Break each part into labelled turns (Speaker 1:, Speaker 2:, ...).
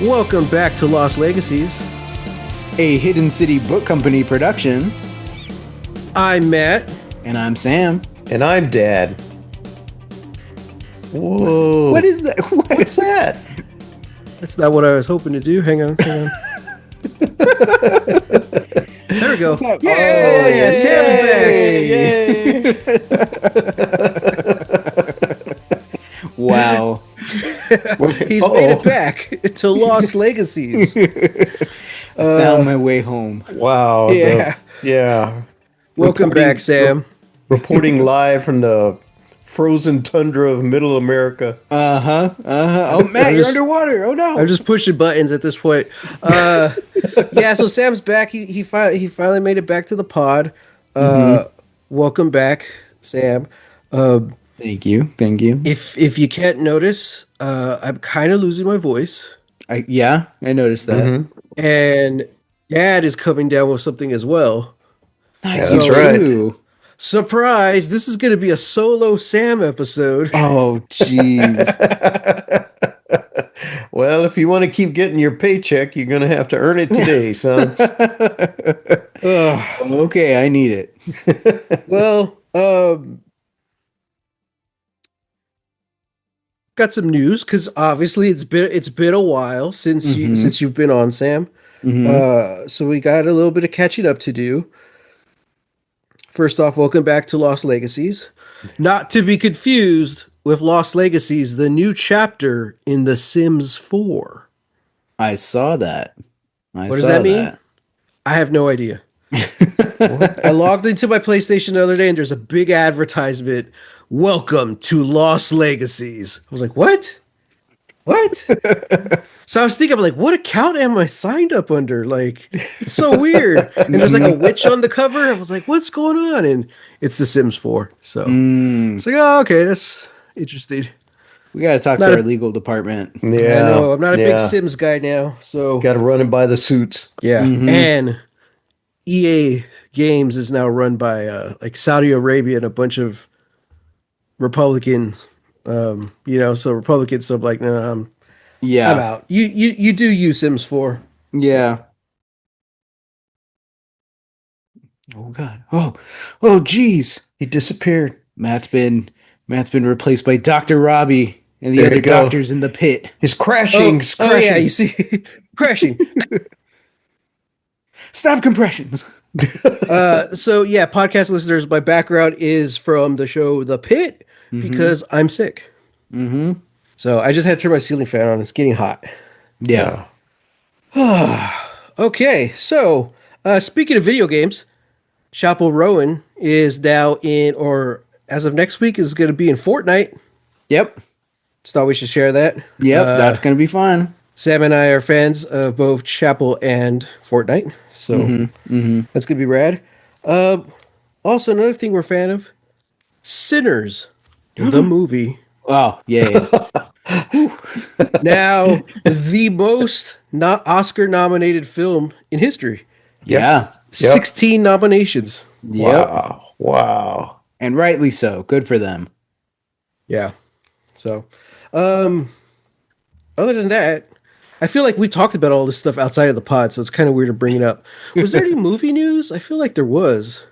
Speaker 1: Welcome back to Lost Legacies.
Speaker 2: A Hidden City Book Company production.
Speaker 1: I'm Matt.
Speaker 2: And I'm Sam.
Speaker 3: And I'm Dad. Whoa.
Speaker 2: What is that?
Speaker 3: What's that?
Speaker 1: That's not what I was hoping to do. Hang on. There we go.
Speaker 2: What's up?
Speaker 1: Yeah, Sam's
Speaker 2: back. Wow.
Speaker 1: He's made it back to Lost Legacies.
Speaker 2: Found my way home.
Speaker 3: Wow.
Speaker 1: Yeah. Welcome back, Sam.
Speaker 3: Reporting live from the frozen tundra of Middle America.
Speaker 2: Oh, Matt, you're underwater. Oh no.
Speaker 1: I'm just pushing buttons at this point. Yeah, so Sam's back. He finally made it back to the pod. Welcome back, Sam.
Speaker 2: Thank you.
Speaker 1: If you can't notice, I'm kind of losing my voice.
Speaker 2: I noticed that.
Speaker 1: And Dad is coming down with something as well.
Speaker 3: Yeah, that's right.
Speaker 1: Surprise! This is going to be a solo Sam episode.
Speaker 2: Oh, jeez.
Speaker 3: Well, if you want to keep getting your paycheck, you're going to have to earn it today, son.
Speaker 2: Okay, I need it.
Speaker 1: Well, got some news because obviously it's been a while since you've been on, Sam. So we got a little bit of catching up to do. First off, welcome back to Lost Legacies. Not to be confused with Lost Legacies, the new chapter in The Sims 4.
Speaker 2: I saw that.
Speaker 1: What does that mean? I have no idea. I logged into my PlayStation the other day and there's a big advertisement. Welcome to Lost Legacies. I was like, what? So I was thinking, I'm like, what account am I signed up under? Like, it's so weird. And there's like a witch on the cover. I was like, what's going on? And it's The Sims 4. So it's like, oh, okay, that's interesting.
Speaker 2: We got to talk to our legal department.
Speaker 1: Yeah, I know. I'm not a big Sims guy now. So
Speaker 3: got to run it by the suits.
Speaker 1: Yeah. And EA Games is now run by like Saudi Arabia and a bunch of Republicans. So Republicans. So I'm like, no, I'm out. You do use Sims 4.
Speaker 2: Yeah. Oh God. Oh geez.
Speaker 3: He disappeared.
Speaker 2: Matt's been replaced by Dr. Robbie and the other doctors in the pit.
Speaker 3: He's crashing.
Speaker 1: Oh yeah, you see, crashing.
Speaker 2: Stop compressions.
Speaker 1: So yeah, podcast listeners, my background is from the show The Pit because I'm sick. So I just had to turn my ceiling fan on. It's getting hot.
Speaker 2: Yeah.
Speaker 1: Okay, so speaking of video games, Chapel Rowan is now in, or as of next week, is going to be in Fortnite.
Speaker 2: Yep.
Speaker 1: Just thought we should share that.
Speaker 2: Yep, that's going to be fun.
Speaker 1: Sam and I are fans of both Chapel and Fortnite, so that's going to be rad. Also, another thing we're a fan of, Sinners, the movie.
Speaker 2: Oh, yeah.
Speaker 1: Now, the most Oscar-nominated film in history.
Speaker 2: Yeah.
Speaker 1: 16 nominations.
Speaker 2: Yep.
Speaker 3: Wow.
Speaker 2: And rightly so. Good for them.
Speaker 1: Yeah. So, other than that, I feel like we talked about all this stuff outside of the pod, so it's kind of weird to bring it up. Was there any movie news? I feel like there was.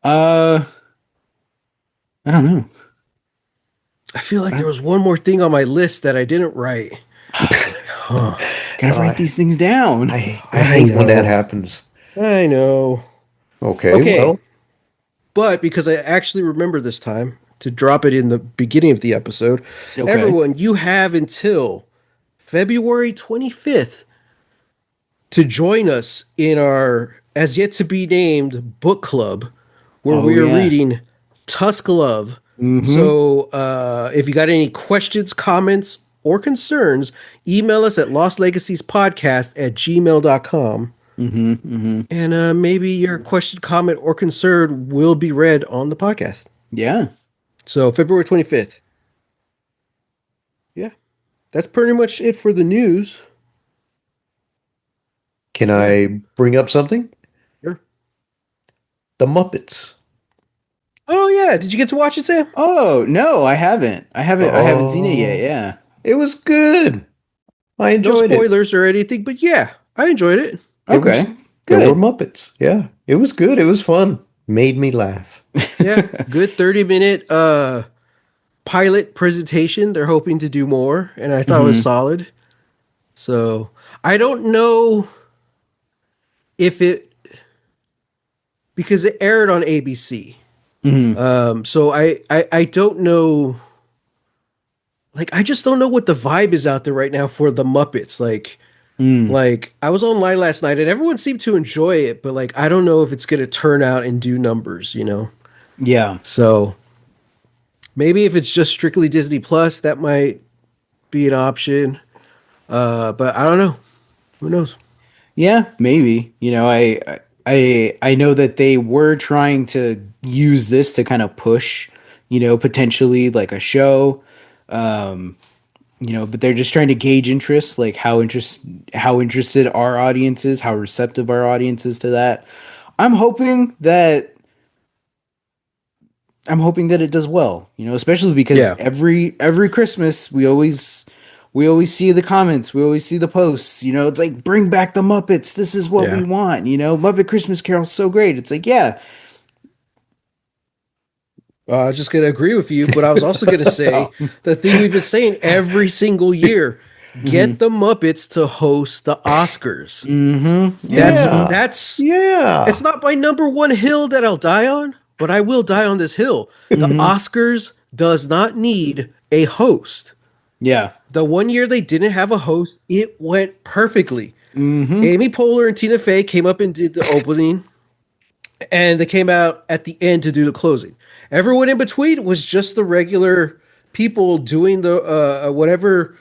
Speaker 2: I don't know.
Speaker 1: I feel like there was one more thing on my list that I didn't write.
Speaker 2: Gotta write these things down.
Speaker 3: I hate when that happens.
Speaker 1: I know.
Speaker 3: Okay. Well.
Speaker 1: But because I actually remember this time to drop it in the beginning of the episode, everyone, you have until February 25th to join us in our as yet to be named book club where we are reading Tusk Love. So if you got any questions, comments, or concerns, email us at lostlegaciespodcast@gmail.com. And maybe your question, comment, or concern will be read on the podcast.
Speaker 2: Yeah.
Speaker 1: So February 25th. Yeah. That's pretty much it for the news.
Speaker 3: Can I bring up something?
Speaker 1: Sure.
Speaker 3: The Muppets.
Speaker 1: Oh yeah, did you get to watch it, Sam?
Speaker 2: Oh no, I haven't. I haven't seen it yet. Yeah.
Speaker 3: It was good. I
Speaker 1: No
Speaker 3: enjoyed it.
Speaker 1: spoilers or anything, but yeah, I enjoyed it.
Speaker 3: There was
Speaker 2: Okay,
Speaker 3: there were
Speaker 2: good.
Speaker 3: Muppets. Yeah, it was good. It was fun. Made me laugh.
Speaker 1: Yeah, good 30-minute pilot presentation. They're hoping to do more, and I thought it was
Speaker 2: Hmm.
Speaker 1: solid. So I don't know if it because it aired on ABC.
Speaker 2: Hmm.
Speaker 1: So I don't know. Like I just don't know what the vibe is out there right now for the Muppets.
Speaker 2: Mm.
Speaker 1: Like I was online last night and everyone seemed to enjoy it, but like I don't know if it's gonna turn out and do numbers.
Speaker 2: Yeah.
Speaker 1: So maybe if it's just strictly Disney Plus, that might be an option. But I don't know. Who knows?
Speaker 2: Yeah, maybe. I know that they were trying to use this to kind of push, potentially like a show. Um, but they're just trying to gauge interest, like how interested our audience is, how receptive our audience is to that. I'm hoping that I'm hoping that it does well, especially because
Speaker 1: Yeah,
Speaker 2: every Christmas we always see the comments, we always see the posts, it's like bring back the Muppets. This is what we
Speaker 1: yeah.
Speaker 2: want, Muppet Christmas Carol's so great. It's like, yeah.
Speaker 1: I was just gonna agree with you, but I was also gonna say
Speaker 2: Oh.
Speaker 1: the thing we've been saying every single year:
Speaker 2: Mhm.
Speaker 1: get the Muppets to host the Oscars.
Speaker 2: Mhm.
Speaker 1: That's
Speaker 2: Mhm.
Speaker 3: Yeah,
Speaker 1: that's it's
Speaker 3: yeah.
Speaker 1: not my number one hill that I'll die on, but I will die on this hill. The
Speaker 2: Mhm.
Speaker 1: Oscars does not need a host.
Speaker 2: Yeah.
Speaker 1: The one year they didn't have a host, it went perfectly.
Speaker 2: Mhm.
Speaker 1: Amy Poehler and Tina Fey came up and did the opening, and they came out at the end to do the closing. Everyone in between was just the regular people doing the whatever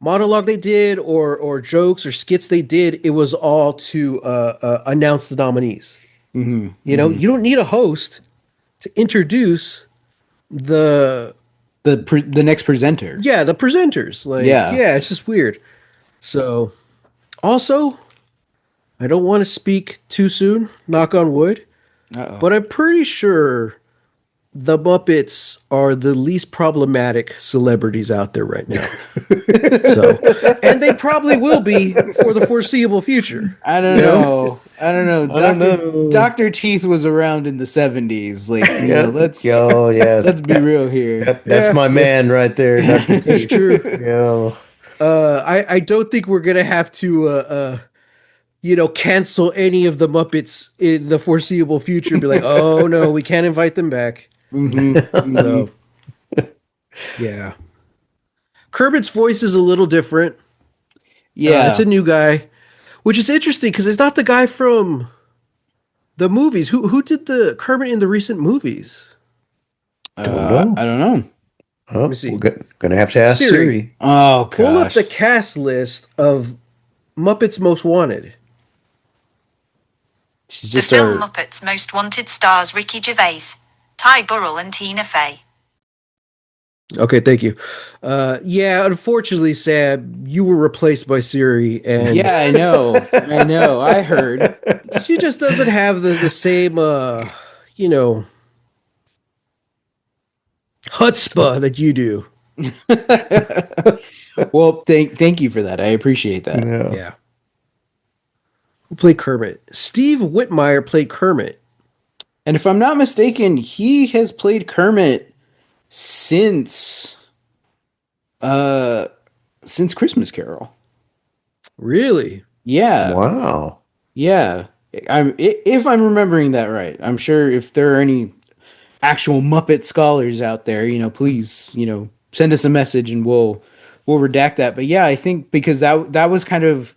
Speaker 1: monologue they did or jokes or skits they did. It was all to announce the nominees.
Speaker 2: Mhm.
Speaker 1: You don't need a host to introduce the
Speaker 2: The next presenter.
Speaker 1: the presenters. Like,
Speaker 2: Yeah.
Speaker 1: yeah, it's just weird. So, also, I don't want to speak too soon, knock on wood,
Speaker 2: Uh-oh.
Speaker 1: but I'm pretty sure the Muppets are the least problematic celebrities out there right now. So, and they probably will be for the foreseeable future.
Speaker 2: I don't
Speaker 1: You know?
Speaker 2: know. I don't know.
Speaker 3: I don't know.
Speaker 2: Dr. Teeth was around in the 70s. Like,
Speaker 3: Yeah.
Speaker 2: let's
Speaker 3: Yo, yes.
Speaker 2: let's be real here.
Speaker 3: That's
Speaker 1: Yeah,
Speaker 3: my man right there, Dr.
Speaker 1: that's
Speaker 3: T.
Speaker 1: true.
Speaker 3: Yo.
Speaker 1: I don't think we're gonna have to cancel any of the Muppets in the foreseeable future. Be like, oh no, we can't invite them back.
Speaker 2: Mhm. Mhm.
Speaker 1: So yeah, Kermit's voice is a little different. It's
Speaker 2: Yeah.
Speaker 1: a new guy, which is interesting because it's not the guy from the movies. Who did the Kermit in the recent movies?
Speaker 3: Don't know.
Speaker 2: I don't know.
Speaker 1: Let me
Speaker 3: Oh,
Speaker 1: see.
Speaker 3: gonna have to ask
Speaker 1: Siri,
Speaker 3: Siri.
Speaker 2: Oh
Speaker 1: pull up the
Speaker 2: gosh.
Speaker 1: cast list of Muppets Most Wanted.
Speaker 2: She's
Speaker 4: The
Speaker 2: just
Speaker 4: film
Speaker 2: our
Speaker 4: Muppets Most Wanted stars Ricky Gervais, Ty Burrell, and Tina Fey.
Speaker 1: Okay, thank you. Yeah, unfortunately, Sam, you were replaced by Siri, and
Speaker 2: Yeah, I know. I know. I heard.
Speaker 1: she just doesn't have the same you know chutzpah that you do.
Speaker 2: Well, thank you for that. I appreciate that.
Speaker 3: Yeah.
Speaker 1: Yeah. Who played Kermit? Steve Whitmire played Kermit.
Speaker 2: And if I'm not mistaken, he has played Kermit since uh since Christmas Carol.
Speaker 1: Really?
Speaker 2: Yeah.
Speaker 3: Wow.
Speaker 2: Yeah. If I'm remembering that right. I'm sure if there are any actual Muppet scholars out there, please, send us a message and we'll redact that. But yeah, I think because that was kind of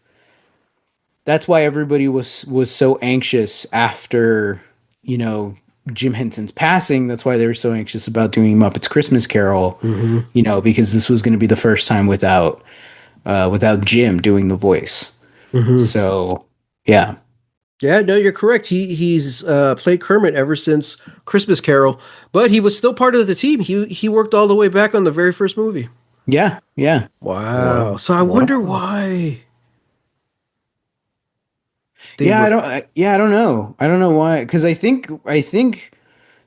Speaker 2: that's why everybody was so anxious after, you know, Jim Henson's passing. That's why they were so anxious about doing Muppets Christmas Carol,
Speaker 1: Mm-hmm.
Speaker 2: because this was going to be the first time without Jim doing the voice.
Speaker 1: Mm-hmm.
Speaker 2: So, yeah.
Speaker 1: Yeah, no, you're correct. He's played Kermit ever since Christmas Carol, but he was still part of the team. He worked all the way back on the very first movie.
Speaker 2: Yeah, yeah.
Speaker 1: Wow.
Speaker 3: Wow.
Speaker 1: So I wonder
Speaker 3: Wow.
Speaker 1: why they
Speaker 2: Yeah,
Speaker 1: re-
Speaker 2: I don't know. I don't know why cuz I think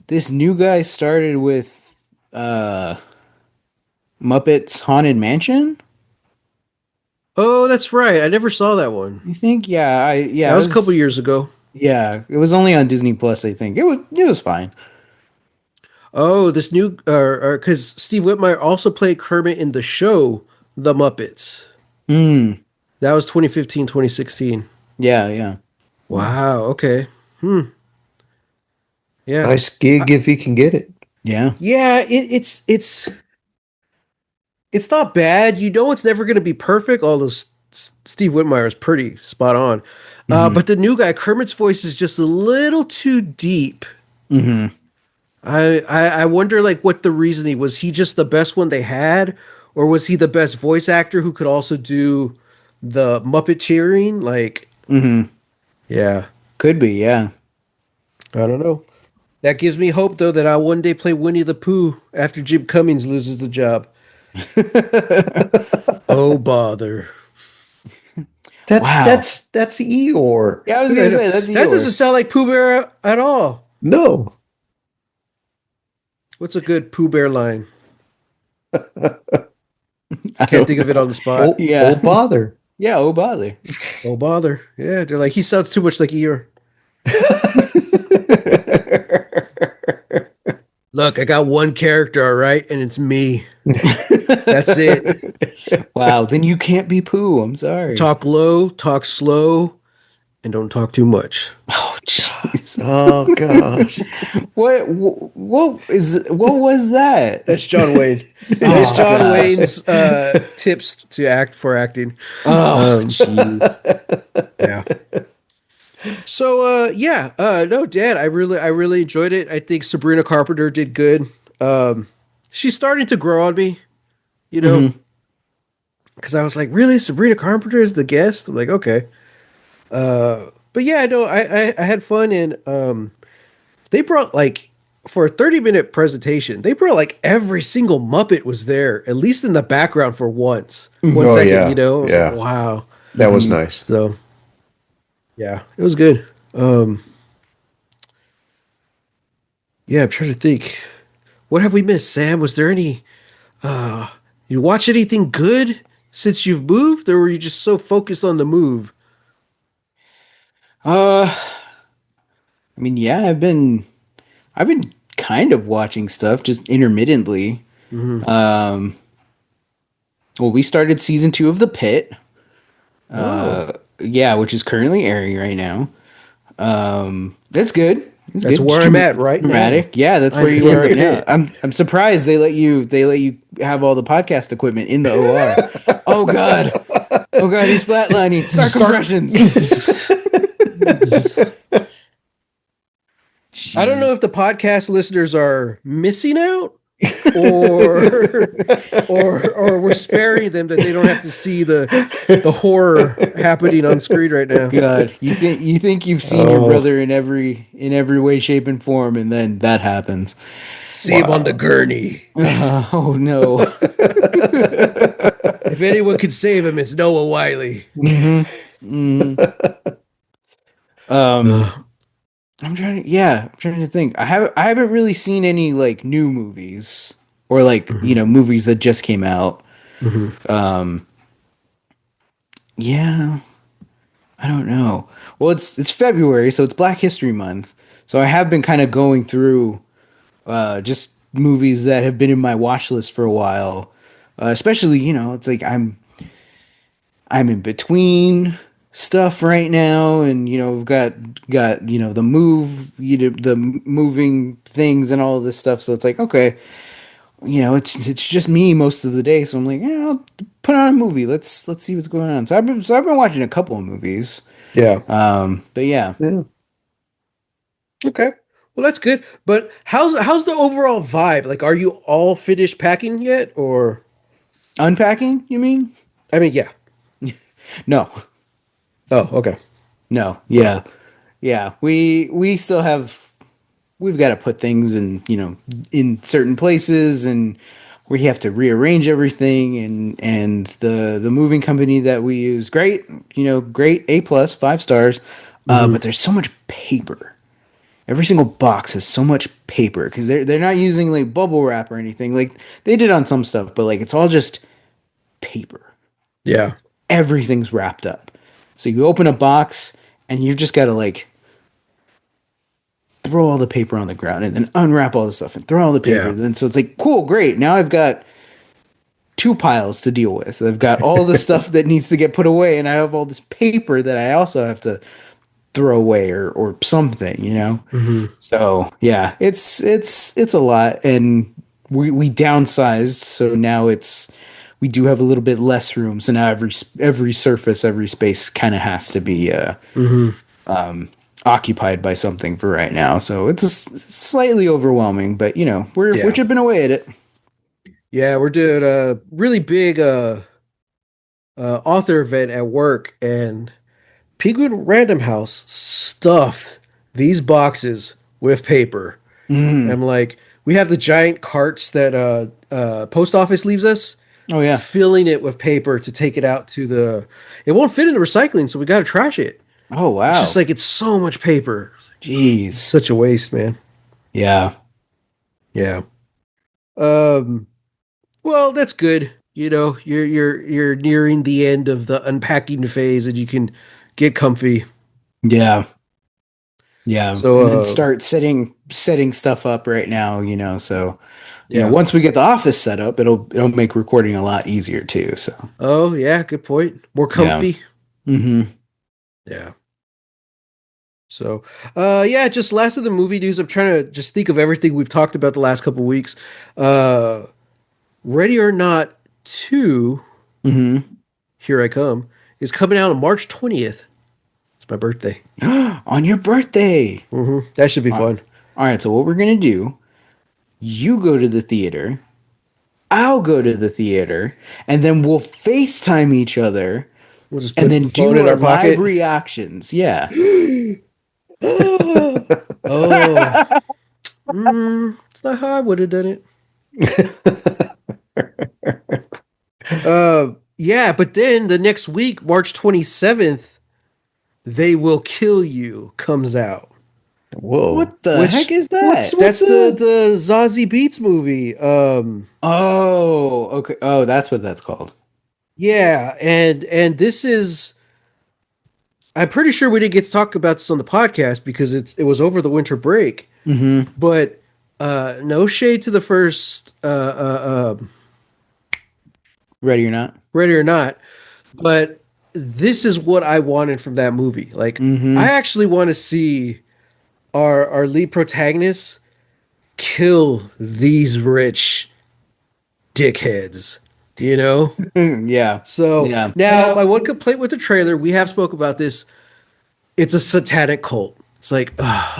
Speaker 2: this new guy started with uh Muppets Haunted Mansion.
Speaker 1: Oh, that's right. I never saw that one.
Speaker 2: I think, yeah,
Speaker 1: That
Speaker 2: it
Speaker 1: was a couple
Speaker 2: was,
Speaker 1: years ago.
Speaker 2: yeah, it was only on Disney Plus. I think it was fine.
Speaker 1: Oh, this new, because Steve Whitmire also played Kermit in the show The Muppets.
Speaker 2: Mm,
Speaker 1: That was 2015, 2016.
Speaker 2: yeah, yeah,
Speaker 1: Wow. Okay. Yeah.
Speaker 3: Nice gig if he can get it.
Speaker 2: yeah.
Speaker 1: Yeah. It's not bad. You know, it's never going to be perfect. Although Steve Whitmire is pretty spot on.
Speaker 2: Hmm.
Speaker 1: But the new guy, Kermit's voice is just a little too deep.
Speaker 2: Hmm.
Speaker 1: I wonder like what the reasoning was. He just the best one they had, or was he the best voice actor who could also do the Muppet cheering? Like,
Speaker 2: Hmm.
Speaker 1: yeah,
Speaker 2: Could be, yeah.
Speaker 1: I don't know. That gives me hope though that I'll one day play Winnie the Pooh after Jim Cummings loses the job. Oh bother!
Speaker 3: That's
Speaker 2: Wow.
Speaker 3: that's that's Eeyore.
Speaker 2: Yeah, I was
Speaker 1: I
Speaker 2: gonna
Speaker 1: know.
Speaker 2: say that's
Speaker 1: That doesn't
Speaker 2: yours.
Speaker 1: sound like Pooh Bear at all.
Speaker 3: No.
Speaker 1: What's a good Pooh Bear line?
Speaker 2: I
Speaker 1: Can't
Speaker 2: don't
Speaker 1: think of it
Speaker 2: know.
Speaker 1: on the spot.
Speaker 2: Yeah,
Speaker 3: Oh bother.
Speaker 2: yeah. Oh, bother.
Speaker 1: Oh bother! Yeah, they're like he sounds too much like Eeyore. Look, I got one character, all right, and it's me. That's it.
Speaker 2: Wow. Then you can't be Pooh. I'm sorry.
Speaker 1: Talk low, talk slow, and don't talk too much.
Speaker 2: Oh, jeez.
Speaker 3: Oh gosh.
Speaker 2: What was that?
Speaker 1: That's John Wayne. It's
Speaker 2: Oh
Speaker 1: John
Speaker 2: gosh.
Speaker 1: Wayne's tips to act for acting.
Speaker 2: Oh jeez.
Speaker 1: Yeah. So yeah, no, Dad, I really enjoyed it. I think Sabrina Carpenter did good. She's starting to grow on me, you know,
Speaker 2: Hmm.
Speaker 1: because I was like, really, Sabrina Carpenter is the guest? I'm like, okay. But yeah, no, I had fun and they brought like for a 30-minute presentation, they brought like every single Muppet was there, at least in the background for once. One
Speaker 3: Oh
Speaker 1: second,
Speaker 3: yeah.
Speaker 1: I was like,
Speaker 3: Yeah.
Speaker 1: wow.
Speaker 3: That was nice.
Speaker 1: So yeah, it was good. Yeah, I'm trying to think. What have we missed, Sam? Was there any you watch anything good since you've moved, or were you just so focused on the move?
Speaker 2: Uh, I mean, yeah, I've been kind of watching stuff just intermittently.
Speaker 1: Hmm.
Speaker 2: Um, well, we started season 2 of The Pit.
Speaker 1: Oh,
Speaker 2: Yeah, which is currently airing right now. That's good. It's
Speaker 1: that's
Speaker 2: good. It's
Speaker 1: where I'm at right now.
Speaker 2: dramatic. Yeah, that's where
Speaker 1: I'm
Speaker 2: you
Speaker 1: in
Speaker 2: are
Speaker 1: the
Speaker 2: right now.
Speaker 1: pit.
Speaker 2: I'm surprised they let you have all the podcast equipment in the OR. Oh god. Oh god, he's flatlining. Start compressions.
Speaker 1: I don't
Speaker 2: Jeez.
Speaker 1: know if the podcast listeners are missing out or or we're sparing them that they don't have to see the horror happening on screen right now.
Speaker 2: God, you think you've seen your
Speaker 3: Oh
Speaker 2: brother in every way, shape, and form, and then that happens.
Speaker 1: See him on the
Speaker 3: wow.
Speaker 1: gurney.
Speaker 2: Oh no.
Speaker 1: If anyone could save him, it's Noah Wiley.
Speaker 2: Hmm. Hmm. Um,
Speaker 1: Ugh.
Speaker 2: I'm trying to think. I haven't really seen any like new movies or like
Speaker 1: Mhm.
Speaker 2: movies that just came out.
Speaker 1: Mhm.
Speaker 2: Um, yeah, I don't know. Well, it's February, so it's Black History Month. So I have been kind of going through just movies that have been in my watch list for a while. Especially, it's like I'm in between stuff right now, and we've got the moving things and all of this stuff. So it's like, okay, it's just me most of the day. So I'm like, yeah, I'll put on a movie. Let's see what's going on. So I've been watching a couple of movies.
Speaker 1: Yeah.
Speaker 2: But yeah,
Speaker 3: Yeah.
Speaker 1: Okay. Well, that's good. But how's the overall vibe? Like, are you all finished packing yet, or?
Speaker 2: unpacking. You mean?
Speaker 1: I mean, yeah.
Speaker 2: No,
Speaker 1: Oh, okay.
Speaker 2: no, yeah, yeah. We still have. We've got to put things in certain places, and we have to rearrange everything, and the moving company that we use, great, great, A+, 5 stars,
Speaker 1: Hmm.
Speaker 2: but there's so much paper. Every single box has so much paper because they're not using like bubble wrap or anything like they did on some stuff, but like it's all just paper.
Speaker 1: Yeah.
Speaker 2: everything's wrapped up. So you open a box and you've just got to like throw all the paper on the ground and then unwrap all the stuff and throw all the paper.
Speaker 1: Yeah.
Speaker 2: And then so it's like, cool, great. Now I've got two piles to deal with. I've got all the stuff that needs to get put away, and I have all this paper that I also have to throw away or something, you know?
Speaker 1: Mm-hmm.
Speaker 2: So yeah, it's a lot. And we downsized, so now we do have a little bit less room. So now every surface, every space kind of has to be
Speaker 1: Mm-hmm.
Speaker 2: occupied by something for right now. So it's slightly overwhelming, but you know, we're
Speaker 1: Yeah.
Speaker 2: chipping away at it.
Speaker 1: Yeah, we're doing a really big author event at work, and Penguin Random House stuffed these boxes with paper. And
Speaker 2: Mm.
Speaker 1: I'm like, we have the giant carts that post office leaves us,
Speaker 2: Oh yeah.
Speaker 1: filling it with paper to take it out to the. It won't fit into recycling, so we got to trash it.
Speaker 2: Oh
Speaker 1: It's
Speaker 2: wow.
Speaker 1: just like it's so much paper. It's
Speaker 2: Jeez.
Speaker 1: such a waste, man.
Speaker 2: Yeah.
Speaker 1: Yeah. Um. Well, that's good. You know, you're nearing the end of the unpacking phase, and you can get comfy.
Speaker 2: Yeah. Yeah.
Speaker 1: So,
Speaker 2: And then start setting stuff up right now, you know, so you know,
Speaker 1: yeah.
Speaker 2: once we get the office set up, it'll make recording a lot easier too. So
Speaker 1: Oh, yeah. Good point. More
Speaker 2: yeah.
Speaker 1: comfy.
Speaker 2: Mm-hmm.
Speaker 1: Yeah. So, yeah. Just last of the movie news. I'm trying to just think of everything we've talked about the last couple weeks. Uh, Ready or Not 2,
Speaker 2: Mm-hmm.
Speaker 1: Here I Come, is coming out on March 20th. It's my birthday.
Speaker 2: On your birthday.
Speaker 1: That should be
Speaker 2: All right.
Speaker 1: fun.
Speaker 2: All right, so what we're gonna do, you go to the theater, I'll go to the theater, and then we'll FaceTime each other
Speaker 1: We'll just
Speaker 2: and
Speaker 1: put the
Speaker 2: then
Speaker 1: phone
Speaker 2: do
Speaker 1: in
Speaker 2: our
Speaker 1: our
Speaker 2: live
Speaker 1: pocket.
Speaker 2: reactions. Yeah.
Speaker 1: Oh, oh. It's not how I would have done it. Yeah, but then the next week, March 27th, They Will Kill You comes out.
Speaker 3: Whoa.
Speaker 2: What the heck
Speaker 1: Which
Speaker 2: is
Speaker 3: What's
Speaker 2: that?
Speaker 3: what's
Speaker 1: that's the
Speaker 3: the
Speaker 1: the Zazie Beats movie.
Speaker 2: Oh, okay. Oh, that's what that's called.
Speaker 1: Yeah, and this is I'm pretty sure we didn't get to talk about this on the podcast because it was over the winter break.
Speaker 2: Mm-hmm.
Speaker 1: But no shade to the first
Speaker 2: Ready or not?
Speaker 1: Ready or Not, but this is what I wanted from that movie. Like I
Speaker 2: Mm-hmm.
Speaker 1: actually want to see our lead protagonists kill these rich dickheads, you know?
Speaker 2: Yeah.
Speaker 1: So
Speaker 2: Yeah.
Speaker 1: now my one complaint with the trailer, we have spoke about this. It's a satanic cult. It's like,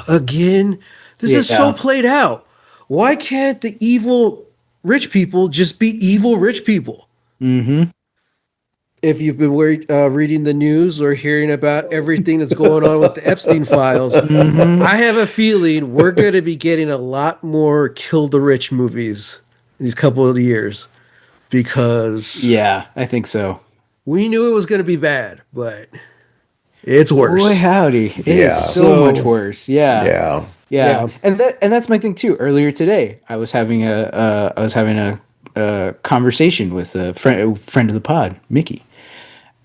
Speaker 1: again, this is so
Speaker 2: Yeah.
Speaker 1: played out. Why can't the evil rich people just be evil rich people?
Speaker 2: Mm-hmm.
Speaker 1: If you've been reading the news or hearing about everything that's going on with the Epstein files,
Speaker 2: Mm-hmm.
Speaker 1: I have a feeling we're going to be getting a lot more kill the rich movies in these couple of years because
Speaker 2: Yeah, I think so.
Speaker 1: we knew it was going to be bad, but it's
Speaker 2: Boy,
Speaker 1: worse.
Speaker 2: howdy. It is
Speaker 3: Yeah.
Speaker 2: so much
Speaker 1: So,
Speaker 2: worse. Yeah.
Speaker 3: yeah.
Speaker 2: Yeah.
Speaker 1: yeah.
Speaker 2: And that's my thing too. Earlier today, I was having a conversation with a friend of the pod, Mickey.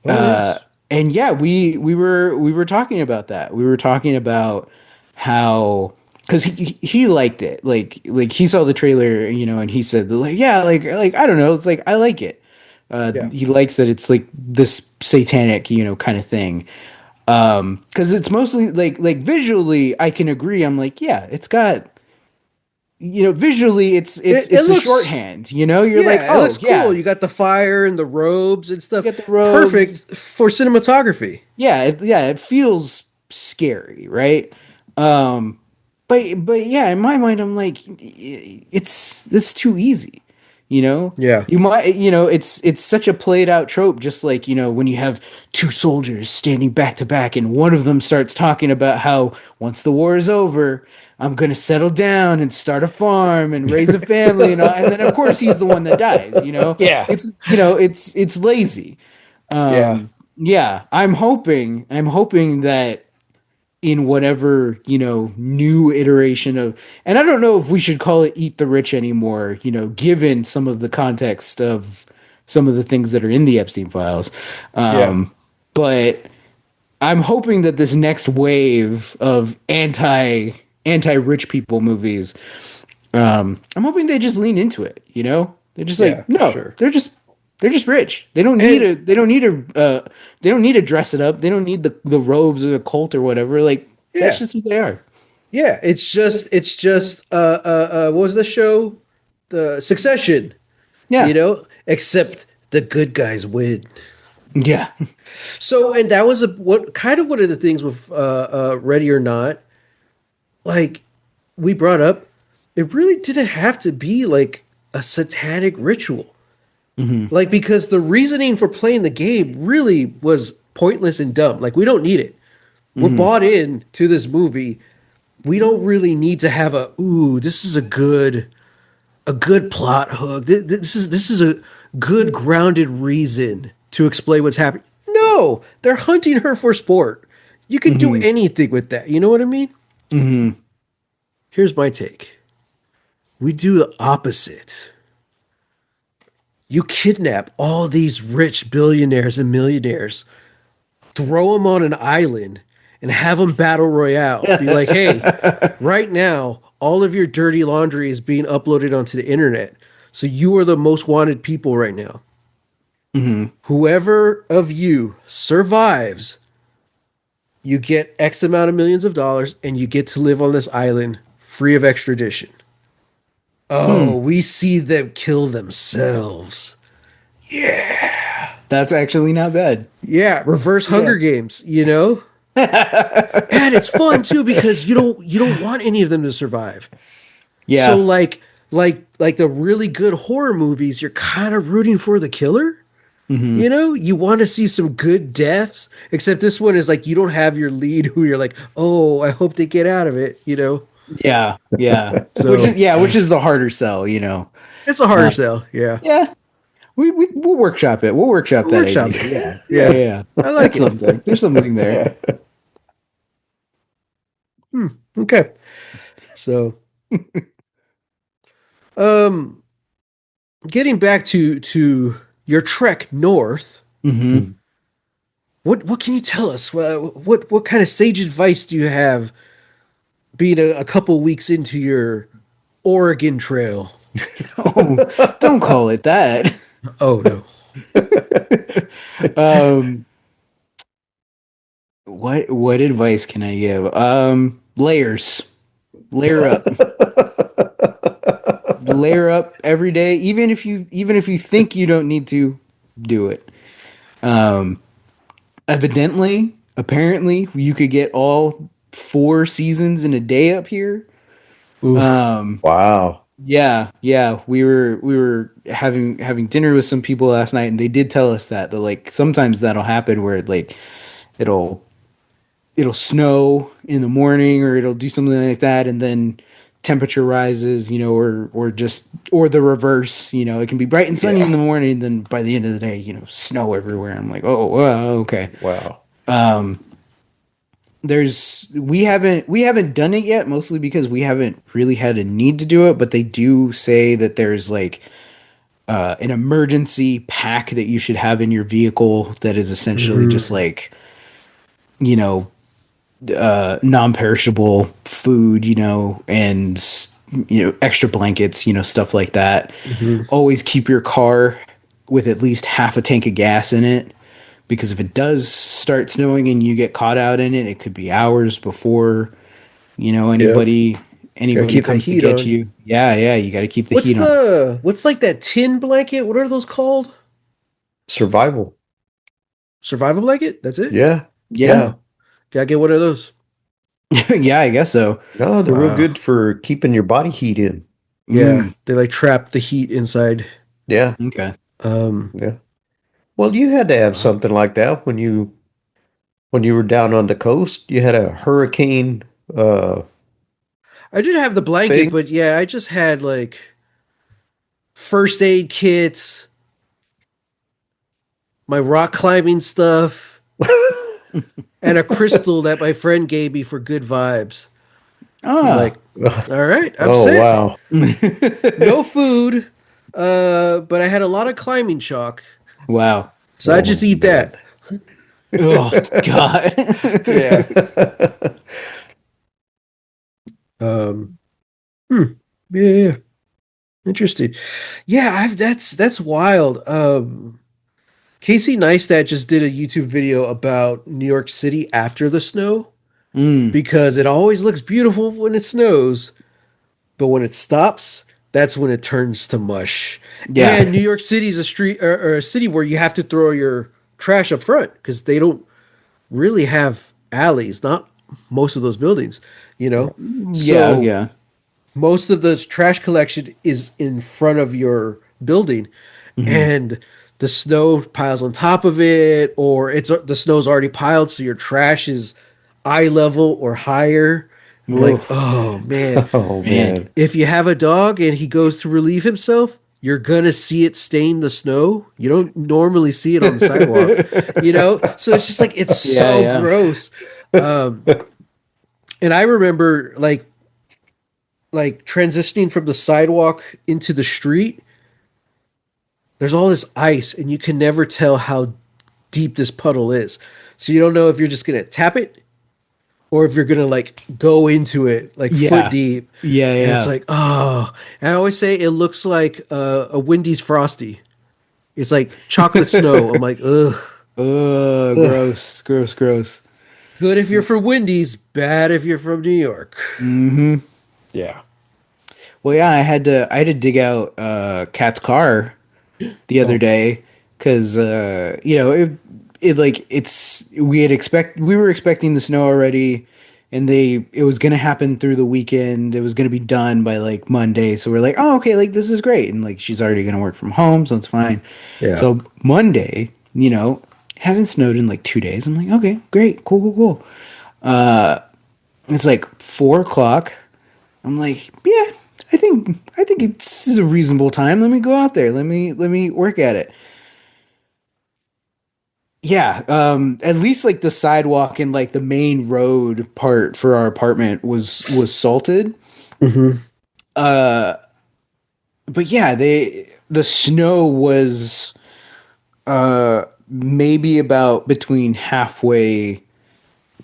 Speaker 1: Oh, yes.
Speaker 2: And yeah, we were talking about that. We were talking about how because he liked it. Like he saw the trailer, you know, and he said like yeah, like I don't know, it's like I like it.
Speaker 1: Yeah.
Speaker 2: He likes that it's like this satanic, you know, kind of thing. Because it's mostly like visually, I can agree. I'm like, yeah, it's got you know visually,
Speaker 1: It
Speaker 2: it's a
Speaker 1: looks,
Speaker 2: shorthand. You know, you're like,
Speaker 1: yeah, it
Speaker 2: oh
Speaker 1: looks cool.
Speaker 2: yeah,
Speaker 1: You got the fire and the robes and stuff.
Speaker 2: get the robes.
Speaker 1: Perfect for cinematography.
Speaker 2: Yeah, it feels scary, right? Um, but yeah, in my mind, I'm like, it's too easy, you know.
Speaker 1: Yeah.
Speaker 2: You might, you know, it's such a played out trope, just like you know when you have two soldiers standing back to back, and one of them starts talking about how once the war is over, I'm gonna settle down and start a farm and raise a family, and all, and then of course he's the one that dies. You know,
Speaker 1: Yeah.
Speaker 2: it's you know it's lazy.
Speaker 1: Yeah.
Speaker 2: Yeah, I'm hoping that in whatever, you know, new iteration of, and I don't know if we should call it Eat the Rich anymore, you know, given some of the context of some of the things that are in the Epstein files. But I'm hoping that this next wave of anti rich people movies, I'm hoping they just lean into it. You know, they're just
Speaker 1: Yeah,
Speaker 2: like,
Speaker 1: for
Speaker 2: no,
Speaker 1: sure.
Speaker 2: they're just rich. They don't need
Speaker 1: And
Speaker 2: they don't need to dress it up. They don't need the robes of the cult or whatever. Like that's
Speaker 1: yeah,
Speaker 2: just what they are.
Speaker 1: yeah, it's just what was the show? The Succession,
Speaker 2: Yeah,
Speaker 1: except the good guys win.
Speaker 2: yeah,
Speaker 1: So, and that was what kind of one of the things with Ready or Not, like we brought up, it really didn't have to be like a satanic ritual. Like, because the reasoning for playing the game really was pointless and dumb. Like, we don't need it. We're bought in to this movie. We don't really need to have this is a good plot hook. This is a good grounded reason to explain what's happening. No, they're hunting her for sport. You can do anything with that. You know what I mean? Here's my take. We do the opposite. You kidnap all these rich billionaires and millionaires, throw them on an island, and have them battle royale. Be like, hey, right now, all of your dirty laundry is being uploaded onto the internet. So you are the most wanted people right now. Whoever of you survives, you get X amount of millions of dollars and you get to live on this island free of extradition. Oh, we see them kill themselves.
Speaker 2: that's actually not bad.
Speaker 1: Yeah, reverse
Speaker 2: Yeah.
Speaker 1: Hunger Games, And it's fun too because you don't want any of them to survive. So
Speaker 2: Yeah,
Speaker 1: like the really good horror movies, you're kind of rooting for the killer. You want to see some good deaths, except this one is like you don't have your lead who you're like, "Oh, I hope they get out of it."
Speaker 2: yeah, yeah.
Speaker 1: So
Speaker 2: Which is the harder sell. You know.
Speaker 1: it's a harder sell. Yeah.
Speaker 2: Yeah, we'll workshop it. We'll workshop that
Speaker 1: Workshop
Speaker 2: idea.
Speaker 1: it.
Speaker 2: Yeah, yeah,
Speaker 1: Yeah.
Speaker 2: yeah.
Speaker 1: I like
Speaker 2: That's
Speaker 1: it.
Speaker 2: something. There's something there.
Speaker 1: Okay. So um getting back to your trek north,
Speaker 2: Hmm.
Speaker 1: what can you tell us? What kind of sage advice do you have being a couple weeks into your Oregon Trail?
Speaker 2: Oh, don't call it that.
Speaker 1: Oh no.
Speaker 2: Um, what advice can I give? Layers, layer up, layer up every day. Even if you think you don't need to, do it. Um, apparently, you could get all 4 seasons in a day up here.
Speaker 1: Oof.
Speaker 3: Wow.
Speaker 2: Yeah, yeah. We were having dinner with some people last night, and they did tell us that like sometimes that'll happen where like it'll it'll snow in the morning or it'll do something like that, and then temperature rises, or the reverse. It can be bright and sunny in the morning, then by the end of the day, snow everywhere. I'm like, oh, well, okay.
Speaker 3: Wow.
Speaker 2: We haven't done it yet, mostly because we haven't really had a need to do it, but they do say that there's like an emergency pack that you should have in your vehicle that is essentially just like you know non-perishable food, and extra blankets, stuff like that. Always keep your car with at least half a tank of gas in it, because if it does start snowing and you get caught out in it, it could be hours before
Speaker 3: Yep.
Speaker 2: anybody
Speaker 1: keep the
Speaker 2: comes to
Speaker 1: heat
Speaker 2: get
Speaker 1: on.
Speaker 2: you. Yeah, yeah, you got to keep the
Speaker 1: What's
Speaker 2: heat on.
Speaker 1: what's like that tin blanket? What are those called?
Speaker 3: Survival.
Speaker 1: Survival blanket? That's it?
Speaker 3: Yeah.
Speaker 2: Yeah,
Speaker 3: Yeah.
Speaker 1: Gotta get one of those.
Speaker 2: yeah, I guess so.
Speaker 3: No, they're real
Speaker 1: Wow.
Speaker 3: good for keeping your body heat in.
Speaker 1: Yeah. They like trap the heat inside.
Speaker 3: Yeah.
Speaker 2: Okay.
Speaker 3: Yeah. Well, you had to have something like that when you were down on the coast. You had a hurricane
Speaker 1: I did have the blanket,
Speaker 3: thing.
Speaker 1: but yeah, I just had like first aid kits, my rock climbing stuff, and a crystal that my friend gave me for good vibes. I'm
Speaker 2: Ah.
Speaker 1: like, all right, I'm
Speaker 3: Oh
Speaker 1: set.
Speaker 3: wow.
Speaker 1: No food, But I had a lot of climbing chalk,
Speaker 2: Wow.
Speaker 1: so I
Speaker 3: Oh
Speaker 1: just eat
Speaker 3: man.
Speaker 1: that.
Speaker 2: Oh God.
Speaker 1: Yeah. Um. Hmm. Yeah. Yeah. Interesting. Yeah. That's wild. Casey Neistat just did a YouTube video about New York City after the snow
Speaker 2: Mm,
Speaker 1: because it always looks beautiful when it snows, but when it stops, that's when it turns to mush.
Speaker 2: yeah.
Speaker 1: And New York City is a street or a city where you have to throw your trash up front because they don't really have alleys, not most of those buildings, you know?
Speaker 2: Yeah.
Speaker 1: So
Speaker 2: Yeah.
Speaker 1: most of the trash collection is in front of your building
Speaker 2: Hmm.
Speaker 1: and the snow piles on top of it or it's the snow's already piled so your trash is eye level or higher. I'm like,
Speaker 2: Oof,
Speaker 1: oh man,
Speaker 3: Oh
Speaker 2: man.
Speaker 3: man.
Speaker 1: if you have a dog and he goes to relieve himself, you're gonna see it stain the snow. You don't normally see it on the sidewalk, so it's just like it's
Speaker 2: Yeah.
Speaker 1: so
Speaker 2: Yeah.
Speaker 1: gross. um and I remember like transitioning from the sidewalk into the street. There's all this ice and you can never tell how deep this puddle is. So you don't know if you're just gonna tap it or if you're gonna like go into it like foot
Speaker 2: Yeah.
Speaker 1: deep.
Speaker 2: Yeah.
Speaker 1: And it's
Speaker 2: Yeah.
Speaker 1: like, oh, and I always say it looks like a Wendy's Frosty. It's like chocolate snow. I'm like, ugh, ugh.
Speaker 2: Gross. Gross. Gross.
Speaker 1: Good if you're from Wendy's, bad if you're from New York.
Speaker 2: Hmm.
Speaker 1: Yeah.
Speaker 2: Well, yeah, I had to dig out Cat's car the other
Speaker 1: Oh,
Speaker 2: day because it like it's we were expecting the snow already, and it was gonna happen through the weekend. It was gonna be done by like Monday, so we're like, oh, okay, like this is great, and like she's already gonna work from home, so it's fine.
Speaker 1: yeah.
Speaker 2: So Monday, hasn't snowed in like 2 days. I'm like, okay, great, cool, cool, cool. It's like 4 o'clock. I'm like, yeah, I think it's a reasonable time. Let me go out there. Let me work at it. Yeah, at least like the sidewalk and like the main road part for our apartment was salted.
Speaker 1: Hmm.
Speaker 2: But yeah, the snow was maybe about between halfway,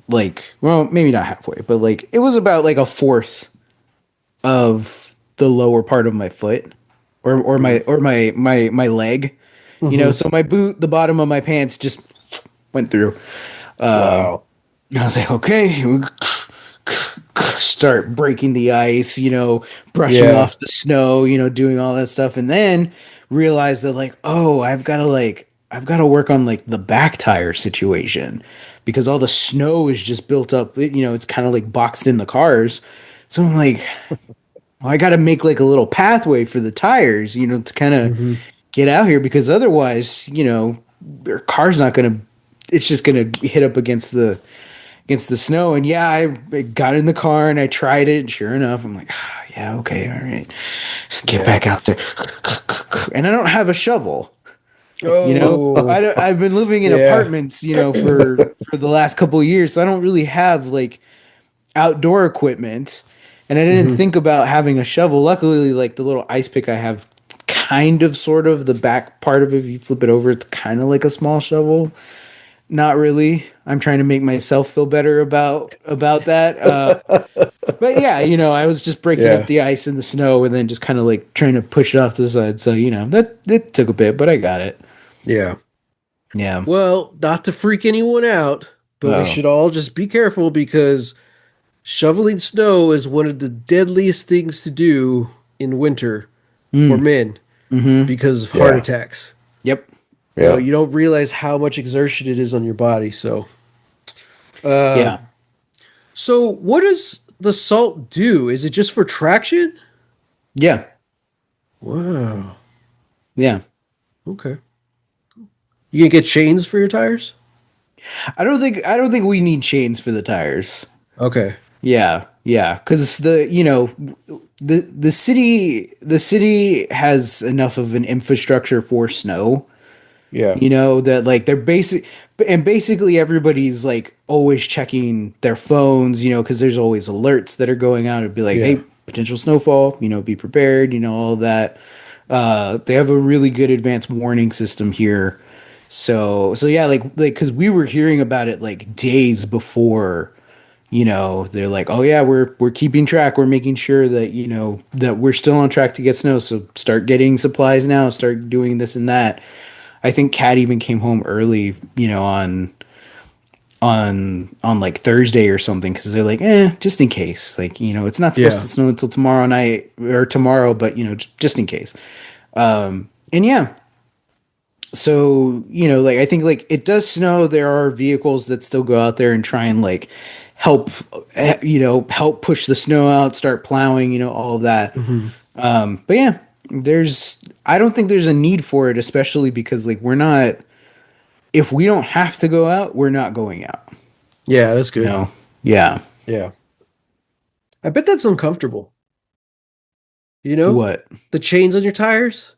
Speaker 2: like, well, maybe not halfway, but like it was about like a fourth of the lower part of my foot, or my leg.
Speaker 1: Hmm.
Speaker 2: So my boot, the bottom of my pants just went through.
Speaker 1: Wow.
Speaker 2: I was like, okay, we start breaking the ice, brushing
Speaker 1: Yeah.
Speaker 2: off the snow, doing all that stuff, and then realize that like, oh, I've got to work on like the back tire situation because all the snow is just built up. It's kind of like boxed in the cars. So I'm like, well, I got to make like a little pathway for the tires, to kind of
Speaker 1: Hmm.
Speaker 2: get out here because otherwise, your car's not gonna. It's just gonna hit up against the snow. And yeah, I got in the car and I tried it. And sure enough, I'm like, ah, yeah, okay, all right, just get
Speaker 1: Yeah.
Speaker 2: back out there. And I don't have a shovel.
Speaker 1: Oh,
Speaker 2: I've been living in
Speaker 1: yeah.
Speaker 2: apartments, for the last couple of years, so I don't really have like outdoor equipment, and I didn't
Speaker 1: Hmm.
Speaker 2: think about having a shovel. Luckily, like the little ice pick I have, kind of, sort of, the back part of it, if you flip it over, it's kind of like a small shovel. Not really. I'm trying to make myself feel better about that. But yeah, I was just breaking up
Speaker 1: Yeah.
Speaker 2: the ice and the snow, and then just kind of like trying to push it off to the side. So that took a bit, but I got it.
Speaker 1: Yeah.
Speaker 2: Yeah.
Speaker 1: Well, not to freak anyone out, but we
Speaker 2: Oh.
Speaker 1: should all just be careful because shoveling snow is one of the deadliest things to do in winter for
Speaker 2: Mm.
Speaker 1: men
Speaker 2: Mm-hmm.
Speaker 1: because of heart
Speaker 3: Yeah.
Speaker 1: attacks.
Speaker 2: Yep.
Speaker 3: Yeah.
Speaker 1: You don't realize how much exertion it is on your body. Uh,
Speaker 2: Yeah.
Speaker 1: so what does the salt do? Is it just for traction?
Speaker 2: Yeah.
Speaker 1: Wow.
Speaker 2: Yeah.
Speaker 1: Okay. You can get chains for your tires?
Speaker 2: I don't think we need chains for the tires.
Speaker 1: Okay.
Speaker 2: Yeah, yeah, because the city has enough of an infrastructure for snow,
Speaker 1: Yeah.
Speaker 2: that like basically everybody's like always checking their phones, because there's always alerts that are going out. It'd be like,
Speaker 1: Yeah.
Speaker 2: hey, potential snowfall, be prepared, all that. They have a really good advanced warning system here. So yeah, because we were hearing about it like days before, they're like, oh yeah, we're keeping track. We're making sure that, that we're still on track to get snow. So start getting supplies now, start doing this and that. I think Kat even came home early, on like Thursday or something, because they're like, just in case, like, it's not supposed
Speaker 1: Yeah.
Speaker 2: to snow until tomorrow night or tomorrow, but just in case. And yeah, so like I think like it does snow. There are vehicles that still go out there and try and like help, help push the snow out, start plowing, all of that.
Speaker 1: Hmm.
Speaker 2: But yeah, I don't think there's a need for it, especially because like we're not, if we don't have to go out, we're not going out.
Speaker 1: Yeah, that's good.
Speaker 2: No. Yeah.
Speaker 1: Yeah. I bet that's uncomfortable. You know?
Speaker 2: What?
Speaker 1: The chains on your tires?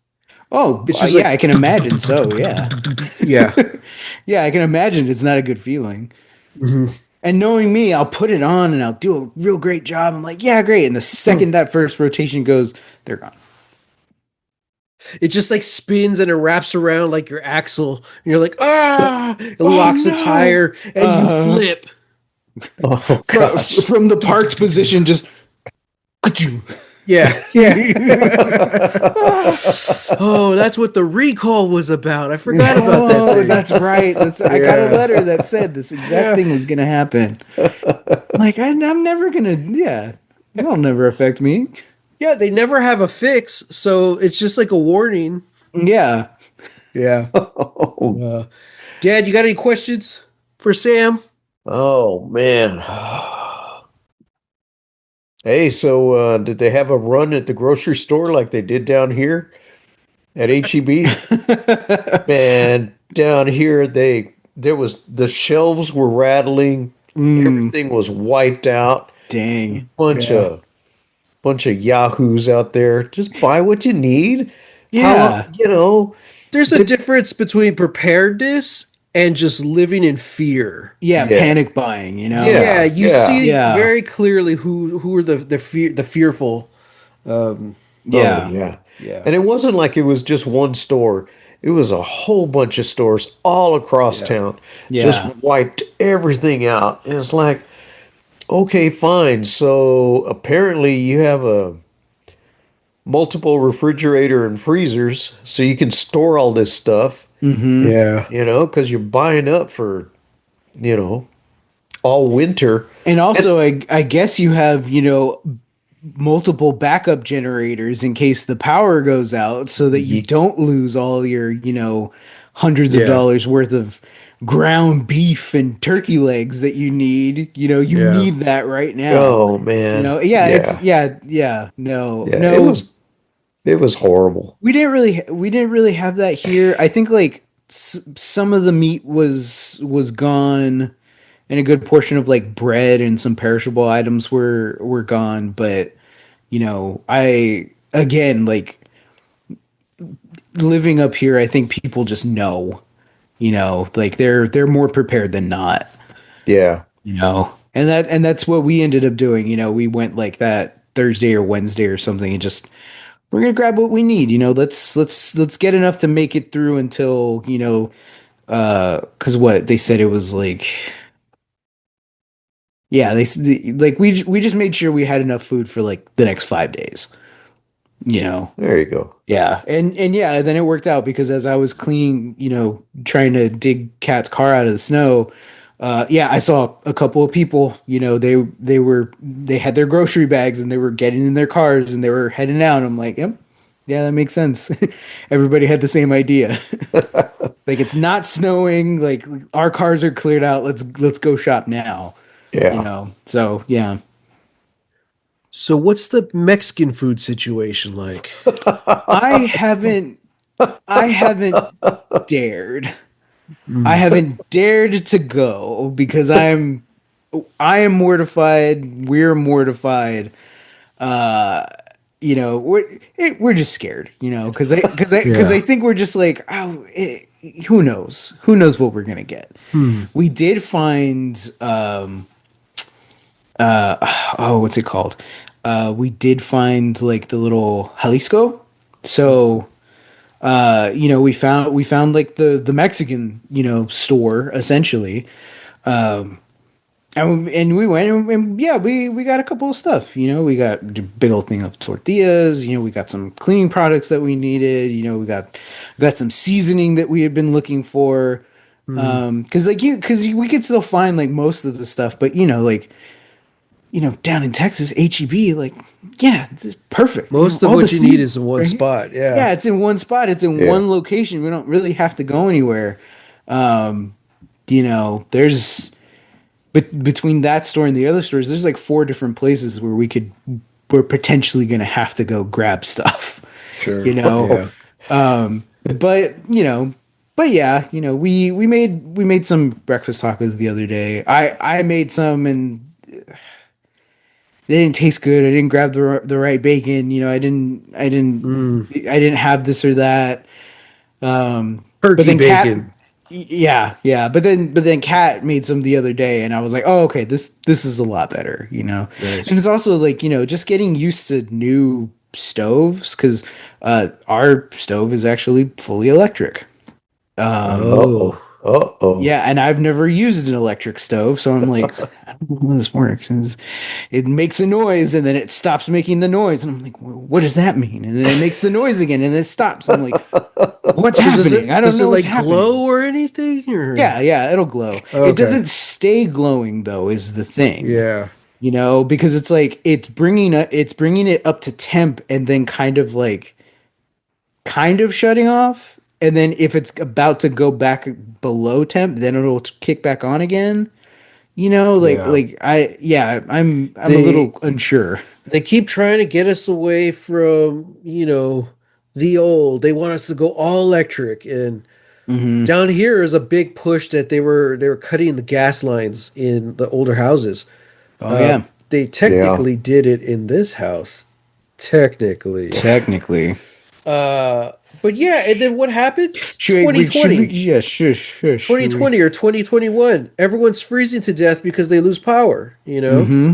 Speaker 2: Oh,
Speaker 1: It's just
Speaker 2: yeah,
Speaker 1: like
Speaker 2: I can imagine. So, yeah.
Speaker 1: yeah.
Speaker 2: Yeah, I can imagine it's not a good feeling.
Speaker 1: Mhm.
Speaker 2: And knowing me, I'll put it on and I'll do a real great job. I'm like, yeah, great. And the second that first rotation goes, they're gone.
Speaker 1: It just like spins and it wraps around like your axle. And you're like, ah! It
Speaker 2: Oh
Speaker 1: locks the
Speaker 2: no!
Speaker 1: tire and you flip.
Speaker 3: Oh
Speaker 2: From,
Speaker 3: gosh.
Speaker 2: from the parked position, just.
Speaker 1: Yeah. Yeah. Oh, that's what the recall was about. I forgot about that
Speaker 2: Oh,
Speaker 1: thing.
Speaker 2: that's right. I got a
Speaker 1: Yeah.
Speaker 2: letter that said this exact
Speaker 1: Yeah.
Speaker 2: thing was gonna happen. Like I'm never gonna. Yeah, that'll never affect me.
Speaker 1: Yeah, they never have a fix, so it's just like a warning.
Speaker 2: Yeah.
Speaker 1: Yeah.
Speaker 3: Oh,
Speaker 1: Dad, you got any questions for Sam?
Speaker 3: oh man. Hey, so did they have a run at the grocery store like they did down here at HEB? Man, down here there was the shelves were rattling,
Speaker 2: Mm,
Speaker 3: everything was wiped out.
Speaker 2: dang.
Speaker 3: Bunch
Speaker 1: Yeah.
Speaker 3: of bunch of yahoos out there. Just buy what you need. How,
Speaker 2: Yeah.
Speaker 1: There's a
Speaker 3: they-
Speaker 1: difference between preparedness and just living in fear.
Speaker 2: Yeah,
Speaker 3: yeah,
Speaker 2: panic buying, you know?
Speaker 1: Yeah,
Speaker 3: yeah,
Speaker 1: you
Speaker 3: yeah.
Speaker 1: see
Speaker 2: Yeah.
Speaker 1: very clearly who are the fearful. Um,
Speaker 3: Oh
Speaker 2: Yeah.
Speaker 3: yeah.
Speaker 1: yeah,
Speaker 3: And it wasn't like it was just one store. It was a whole bunch of stores all across
Speaker 1: yeah,
Speaker 3: town. Just
Speaker 2: Yeah.
Speaker 3: wiped everything out. And it's like, okay, fine. So apparently you have a multiple refrigerator and freezers so you can store all this stuff,
Speaker 2: Mm-hmm.
Speaker 1: yeah,
Speaker 3: because you're buying up for, you know, all winter.
Speaker 2: And
Speaker 3: And
Speaker 2: also, I guess you have, multiple backup generators in case the power goes out so that you
Speaker 3: ye-
Speaker 2: don't lose all your, hundreds of
Speaker 1: yeah,
Speaker 2: dollars worth of ground beef and turkey legs that you need. You
Speaker 1: yeah.
Speaker 2: need that right now.
Speaker 3: oh man.
Speaker 2: Yeah,
Speaker 3: Yeah.
Speaker 2: no,
Speaker 3: Yeah,
Speaker 2: no.
Speaker 3: it was horrible.
Speaker 2: We didn't really have that here. I think like some of the meat was gone, and a good portion of like bread and some perishable items were gone. But I again like living up here. I think people just know, like they're more prepared than not.
Speaker 3: Yeah.
Speaker 2: And that's what we ended up doing. We went like that Thursday or Wednesday or something, and just we're gonna grab what we need. Let's get enough to make it through until because what they said it was like. Yeah, like we just made sure we had enough food for like the next 5 days. You know,
Speaker 3: There you go.
Speaker 2: yeah, and yeah, then it worked out because as I was cleaning, trying to dig Cat's car out of the snow, yeah, I saw a couple of people. They had their grocery bags and they were getting in their cars and they were heading out. I'm like, yep, yeah, that makes sense. Everybody had the same idea. Like it's not snowing. Like our cars are cleared out. Let's go shop now.
Speaker 3: Yeah.
Speaker 2: So yeah.
Speaker 1: So what's the Mexican food situation like?
Speaker 2: I haven't I haven't dared. I haven't dared to go because I am mortified. We're mortified. Uh, we're just scared, because I
Speaker 1: Yeah.
Speaker 2: think we're just like, who knows? Who knows what we're gonna get?
Speaker 1: Hmm.
Speaker 2: We did find what's it called? We did find like the little Jalisco. So, we found like the Mexican, store essentially. And we went and yeah, we got a couple of stuff. We got a big old thing of tortillas. We got some cleaning products that we needed. We got some seasoning that we had been looking for.
Speaker 1: Mm.
Speaker 2: Because we could still find like most of the stuff, but down in Texas, HEB, like, yeah, it's perfect.
Speaker 1: Most of
Speaker 2: All the
Speaker 1: what you need
Speaker 2: seasons
Speaker 1: is in one
Speaker 2: right here.
Speaker 1: spot. Yeah.
Speaker 2: Yeah, it's in one spot. It's in
Speaker 3: Yeah.
Speaker 2: one location. We don't really have to go anywhere. Um, there's but between that store and the other stores, there's like four different places where we're potentially gonna have to go grab stuff.
Speaker 1: Sure.
Speaker 2: You know,
Speaker 1: Yeah.
Speaker 2: but yeah, we made some breakfast tacos the other day. I made some and they didn't taste good. I didn't grab the right bacon.
Speaker 1: Mm.
Speaker 2: I didn't have this or that. But
Speaker 1: Turkey
Speaker 2: then
Speaker 1: bacon.
Speaker 2: yeah. But then Kat made some the other day, and I was like, oh, okay, this is a lot better.
Speaker 1: Nice.
Speaker 2: And it's also like just getting used to new stoves because our stove is actually fully electric.
Speaker 1: Oh.
Speaker 3: Uh-oh.
Speaker 2: Yeah, and I've never used an electric stove, so I'm like, I don't know how this works. And it makes a noise, and then it stops making the noise, and I'm like, what does that mean? And then it makes the noise again, and it stops. I'm like, what's
Speaker 1: So does
Speaker 2: happening?
Speaker 1: it
Speaker 2: I don't
Speaker 1: does it
Speaker 2: know what's
Speaker 1: like glow
Speaker 2: happening.
Speaker 1: or anything? Or
Speaker 2: Yeah, it'll glow. It
Speaker 1: okay.
Speaker 2: doesn't stay glowing though, is the thing.
Speaker 1: Yeah.
Speaker 2: Because it's like it's bringing it up to temp, and then kind of shutting off, and then if it's about to go back below temp, then it'll kick back on again.
Speaker 1: Yeah.
Speaker 2: I'm a
Speaker 1: They
Speaker 2: little unsure.
Speaker 1: they keep trying to get us away from, the old. They want us to go all electric. And
Speaker 2: Hmm.
Speaker 1: down here is a big push that they were cutting the gas lines in the older houses.
Speaker 2: Oh yeah,
Speaker 1: They
Speaker 3: Yeah.
Speaker 1: technically did it in this house. Technically.
Speaker 2: technically.
Speaker 1: But yeah, and then what happened?
Speaker 2: Should we
Speaker 1: 2020.
Speaker 2: yeah, shush, shush, should we?
Speaker 1: 2020 or 2021. Everyone's freezing to death because they lose power.
Speaker 2: Mm-hmm.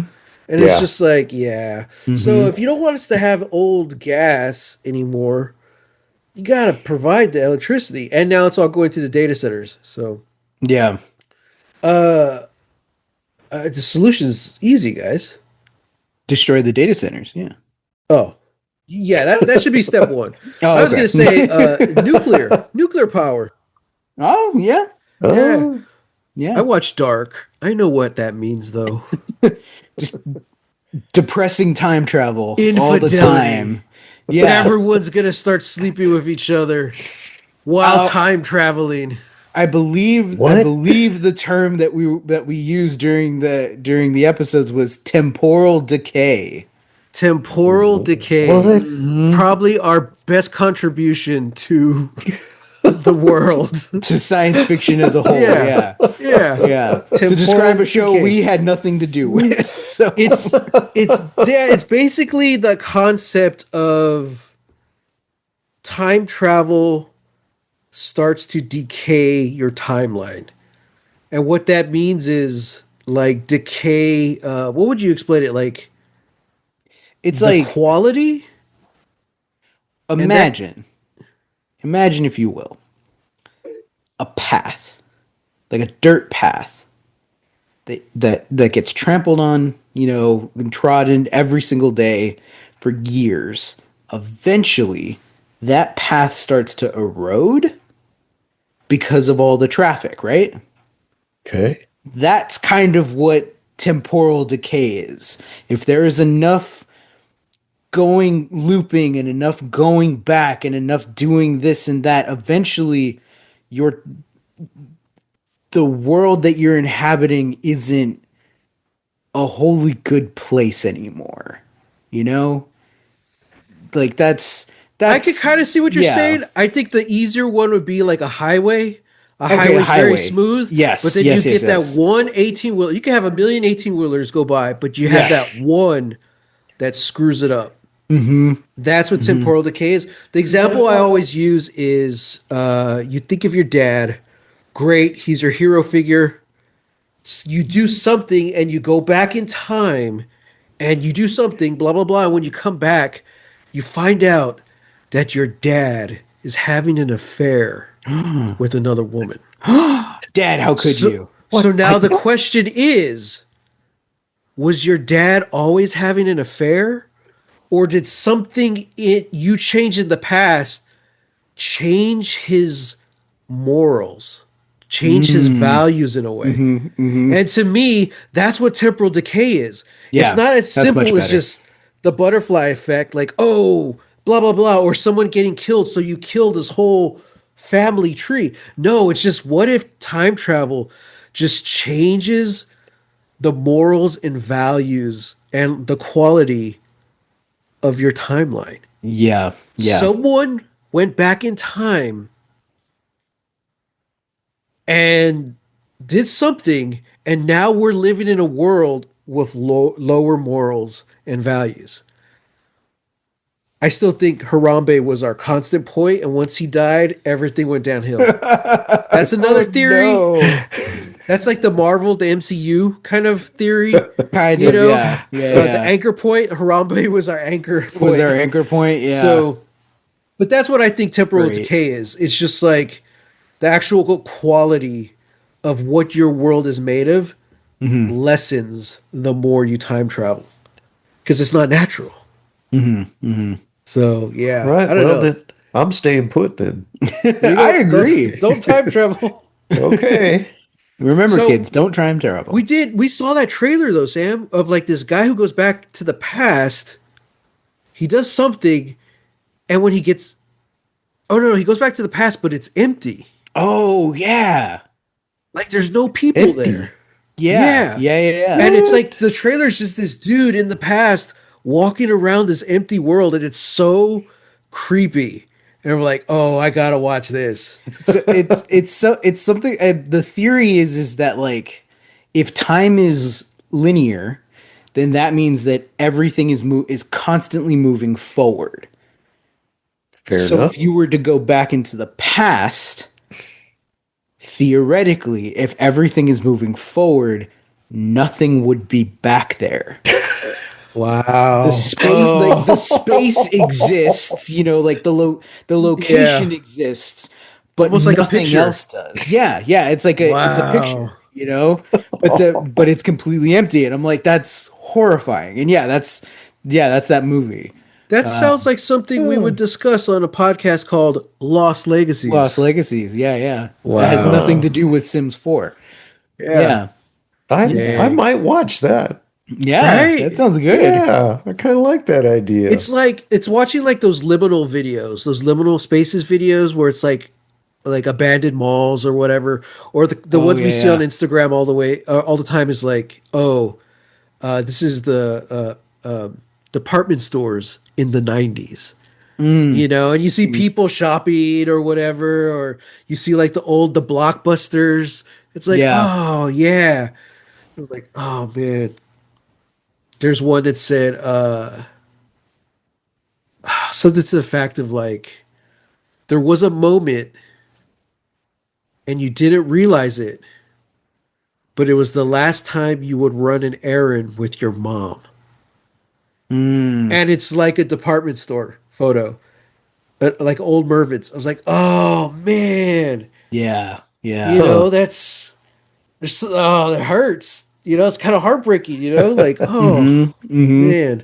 Speaker 1: And it's
Speaker 3: Yeah.
Speaker 1: just like, yeah. So
Speaker 2: Mm-hmm.
Speaker 1: if you don't want us to have old gas anymore, you got to provide the electricity. And now it's all going to the data centers. So
Speaker 2: Yeah.
Speaker 1: the solution's easy, guys.
Speaker 2: Destroy the data centers. Yeah.
Speaker 1: Oh, yeah, that should be step one. I
Speaker 2: Oh,
Speaker 1: was going
Speaker 2: okay.
Speaker 1: to say nuclear power.
Speaker 2: Oh, yeah.
Speaker 1: Yeah.
Speaker 3: Oh.
Speaker 1: I
Speaker 2: Yeah.
Speaker 1: watch Dark. I know what that means, though.
Speaker 2: Just depressing time travel all the
Speaker 1: Infidelity.
Speaker 2: time. Yeah.
Speaker 1: Everyone's going to start sleeping with each other while
Speaker 2: Uh,
Speaker 1: time traveling.
Speaker 2: I
Speaker 3: What?
Speaker 2: believe the term that we used during the episodes was temporal decay.
Speaker 1: Temporal decay.
Speaker 3: What?
Speaker 1: Probably our best contribution to the world.
Speaker 2: To science fiction as a whole.
Speaker 1: Yeah.
Speaker 2: Yeah.
Speaker 1: Yeah.
Speaker 2: Yeah. To describe a show
Speaker 1: decay.
Speaker 2: we had nothing to do with. So
Speaker 1: It's basically the concept of time travel starts to decay your timeline. And what that means is like decay, what would you explain it like?
Speaker 2: it's
Speaker 1: The
Speaker 2: like
Speaker 1: quality? And that
Speaker 2: imagine if you will, a path, like a dirt path that gets trampled on, and trodden every single day for years. Eventually, that path starts to erode because of all the traffic, right?
Speaker 3: Okay.
Speaker 2: That's kind of what temporal decay is. If there is enough going looping and enough going back and enough doing this and that, eventually your the world that you're inhabiting isn't a wholly good place anymore. You know? Like
Speaker 1: I could
Speaker 2: that's
Speaker 1: kind of see what you're
Speaker 2: yeah.
Speaker 1: saying. I think the easier one would be like a highway. A
Speaker 2: Okay, a
Speaker 1: highway's very
Speaker 2: highway.
Speaker 1: smooth, but
Speaker 2: Yes,
Speaker 1: then you
Speaker 2: yes, yes,
Speaker 1: get that
Speaker 2: yes.
Speaker 1: one 18 wheel. You can have a million 18 wheelers go by, but you have
Speaker 2: Yeah.
Speaker 1: that one that screws it up.
Speaker 2: Mm-hmm.
Speaker 1: That's what
Speaker 2: Mm-hmm.
Speaker 1: temporal decay is. The example I always use is you think of your dad. Great, he's your hero figure. You do something and you go back in time and you do something, blah, blah, blah. And when you come back, you find out that your dad is having an affair with another woman.
Speaker 2: Dad, how could
Speaker 1: So,
Speaker 2: you?
Speaker 1: so
Speaker 3: What?
Speaker 1: now the question is, was your dad always having an affair? Or did something you changed in the past change his morals, change his
Speaker 2: Mm,
Speaker 1: values in a way?
Speaker 2: mm-hmm.
Speaker 1: And to me, that's what temporal decay is. It's
Speaker 2: Yeah,
Speaker 1: not as
Speaker 2: that's much
Speaker 1: simple as
Speaker 2: better.
Speaker 1: just the butterfly effect, like, oh, blah, blah, blah, or someone getting killed. So you killed his whole family tree. No, it's just what if time travel just changes the morals and values and the quality of your timeline?
Speaker 2: Yeah, yeah.
Speaker 1: Someone went back in time and did something, and now we're living in a world with lower morals and values. I still think Harambe was our constant point, and once he died, everything went downhill. That's another
Speaker 2: Oh
Speaker 1: theory.
Speaker 2: no.
Speaker 1: That's like the Marvel, the MCU kind of theory.
Speaker 2: Kind
Speaker 1: You
Speaker 2: of,
Speaker 1: know,
Speaker 2: yeah. Yeah,
Speaker 1: the
Speaker 2: yeah.
Speaker 1: anchor point. Harambe was our anchor
Speaker 2: Was our
Speaker 1: point.
Speaker 2: anchor point? Yeah.
Speaker 1: So, but that's what I think temporal
Speaker 2: Great.
Speaker 1: decay is. It's just like the actual quality of what your world is made of
Speaker 2: Mm-hmm.
Speaker 1: lessens the more you time travel because it's not natural.
Speaker 2: Mm-hmm. Mm-hmm.
Speaker 1: So yeah, I
Speaker 3: Right.
Speaker 1: don't
Speaker 3: Well,
Speaker 1: know.
Speaker 3: then I'm staying put then.
Speaker 1: You
Speaker 2: I agree.
Speaker 1: don't time travel.
Speaker 3: Okay.
Speaker 2: Remember,
Speaker 1: So
Speaker 2: kids, don't try and terrible.
Speaker 1: we saw that trailer though, Sam, of like this guy who goes back to the past. He does something, and when he gets, oh no, he goes back to the past, but it's empty.
Speaker 2: Oh yeah.
Speaker 1: Like there's no people there.
Speaker 3: Empty.
Speaker 2: Yeah.
Speaker 1: Yeah.
Speaker 2: Yeah, yeah, yeah.
Speaker 1: And it's like
Speaker 3: What?
Speaker 1: the trailer's just this dude in the past walking around this empty world, and it's so creepy. And we're like, oh, I gotta watch this.
Speaker 2: So it's something the theory is that like if time is linear, then that means that everything is constantly moving forward.
Speaker 3: Fair
Speaker 2: So
Speaker 3: enough.
Speaker 2: if you were to go back into the past, theoretically, if everything is moving forward, nothing would be back there. The
Speaker 1: Wow.
Speaker 2: space, like the space
Speaker 3: Oh.
Speaker 2: exists, like the
Speaker 1: Yeah.
Speaker 2: location exists, but
Speaker 1: Almost like a
Speaker 2: nothing
Speaker 1: picture.
Speaker 2: else does. Yeah, yeah, it's a
Speaker 1: Wow.
Speaker 2: picture, but it's completely empty, and I'm like, that's horrifying. And yeah, that's that movie,
Speaker 1: That sounds like something we would discuss on a podcast called Lost
Speaker 2: Lost
Speaker 1: Legacies.
Speaker 2: Legacies. Yeah, yeah, that has nothing
Speaker 1: Wow.
Speaker 2: to do with Sims 4.
Speaker 1: Yeah.
Speaker 2: Yeah,
Speaker 3: I
Speaker 1: Dang.
Speaker 3: might watch that.
Speaker 2: yeah, that
Speaker 1: Right?
Speaker 2: sounds good.
Speaker 3: Yeah, I kind of like that idea.
Speaker 1: It's like it's watching like those liminal videos, those liminal spaces videos where it's like abandoned malls or whatever, or the
Speaker 2: Oh
Speaker 1: ones we
Speaker 2: yeah,
Speaker 1: see on
Speaker 2: yeah.
Speaker 1: Instagram all the time is like, oh, this is the department stores in the 90s.
Speaker 2: Mm,
Speaker 1: And you see
Speaker 2: mm,
Speaker 1: people shopping or whatever, or you see like the blockbusters. It's like,
Speaker 2: yeah.
Speaker 1: oh yeah. It was like, oh man. There's one that said something to the fact of like there was a moment and you didn't realize it, but it was the last time you would run an errand with your mom.
Speaker 2: Mm,
Speaker 1: And it's like a department store photo, like old Mervyn's. I was like, oh man,
Speaker 2: yeah,
Speaker 1: you
Speaker 2: yeah.
Speaker 3: Huh.
Speaker 1: know, oh, it hurts. It's kind of heartbreaking, like, oh
Speaker 2: Mm-hmm. Mm-hmm.
Speaker 1: man.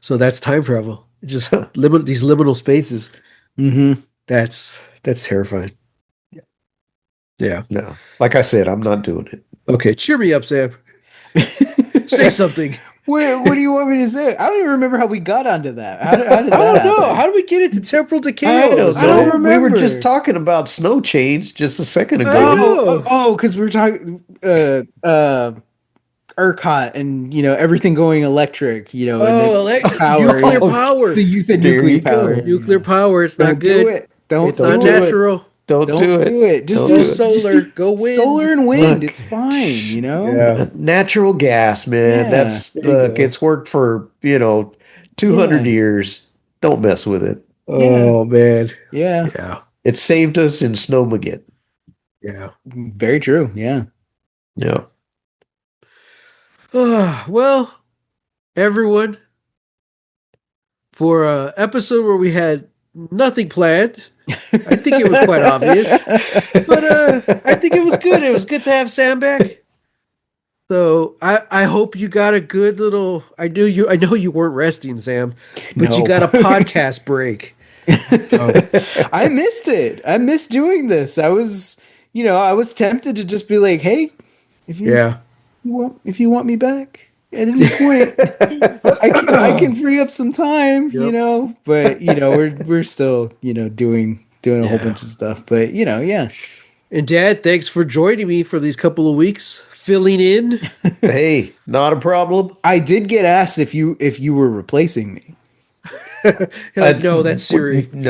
Speaker 1: So that's time travel. It's just these liminal spaces.
Speaker 2: Mm-hmm.
Speaker 1: That's terrifying. Yeah.
Speaker 3: No, like I said, I'm not doing it.
Speaker 1: Okay, cheer me up, Sam. Say something.
Speaker 2: What do you want me to say? I don't even remember how we got onto that. How did
Speaker 1: I
Speaker 2: that
Speaker 1: don't know. How
Speaker 2: happen?
Speaker 1: do we get into temporal decay
Speaker 3: I
Speaker 1: all of a
Speaker 3: don't
Speaker 2: I don't
Speaker 3: know.
Speaker 1: sudden?
Speaker 3: We were just
Speaker 2: remember.
Speaker 3: talking about snow chains just a second
Speaker 1: I
Speaker 3: ago.
Speaker 1: know.
Speaker 2: Because we were talking ERCOT and everything going electric, and
Speaker 1: Oh,
Speaker 2: then power,
Speaker 1: nuclear
Speaker 2: yeah.
Speaker 3: Oh,
Speaker 1: power.
Speaker 2: So you said
Speaker 3: there
Speaker 2: nuclear
Speaker 3: you
Speaker 2: power.
Speaker 3: go.
Speaker 1: Nuclear
Speaker 2: Yeah.
Speaker 1: power. It's not
Speaker 2: Don't do
Speaker 1: good.
Speaker 2: it. Don't
Speaker 1: It's
Speaker 3: Don't
Speaker 1: not
Speaker 2: do
Speaker 3: do
Speaker 2: it.
Speaker 3: it.
Speaker 1: natural.
Speaker 3: Don't
Speaker 2: Don't
Speaker 3: do
Speaker 2: do
Speaker 3: it.
Speaker 2: it. Just
Speaker 3: Don't
Speaker 1: Do
Speaker 2: do
Speaker 3: do it.
Speaker 2: just
Speaker 1: solar.
Speaker 2: do
Speaker 1: Go
Speaker 2: solar
Speaker 1: wind.
Speaker 2: and wind.
Speaker 3: Look,
Speaker 2: It's fine,
Speaker 1: Yeah.
Speaker 3: natural gas, man.
Speaker 2: Yeah.
Speaker 3: That's
Speaker 1: There you
Speaker 3: look,
Speaker 1: go.
Speaker 3: it's worked for, 200
Speaker 2: Yeah.
Speaker 3: years. Don't mess with it.
Speaker 2: Yeah.
Speaker 1: Oh man.
Speaker 2: Yeah.
Speaker 1: Yeah.
Speaker 3: It saved us in Snowmageddon.
Speaker 1: Yeah.
Speaker 2: Very true. Yeah.
Speaker 3: Yeah.
Speaker 1: Well, everyone. for a episode where we had nothing planned. I think it was quite obvious, but I think it was good. It was good to have Sam back. So I hope you got a good little. I know you weren't resting, Sam, but you
Speaker 2: No.
Speaker 1: got a podcast break.
Speaker 2: I missed it. I missed doing this. I was tempted to just be like, "Hey, if
Speaker 1: Yeah.
Speaker 2: if you want me back at any point, I can free up some time,
Speaker 1: Yep.
Speaker 2: But we're still, doing a whole
Speaker 1: Yeah.
Speaker 2: bunch of stuff. But yeah.
Speaker 1: And Dad, thanks for joining me for these couple of weeks, filling in.
Speaker 3: Hey, not a problem.
Speaker 2: I did get asked if you were replacing me.
Speaker 1: You're like, no, that's Siri.
Speaker 3: We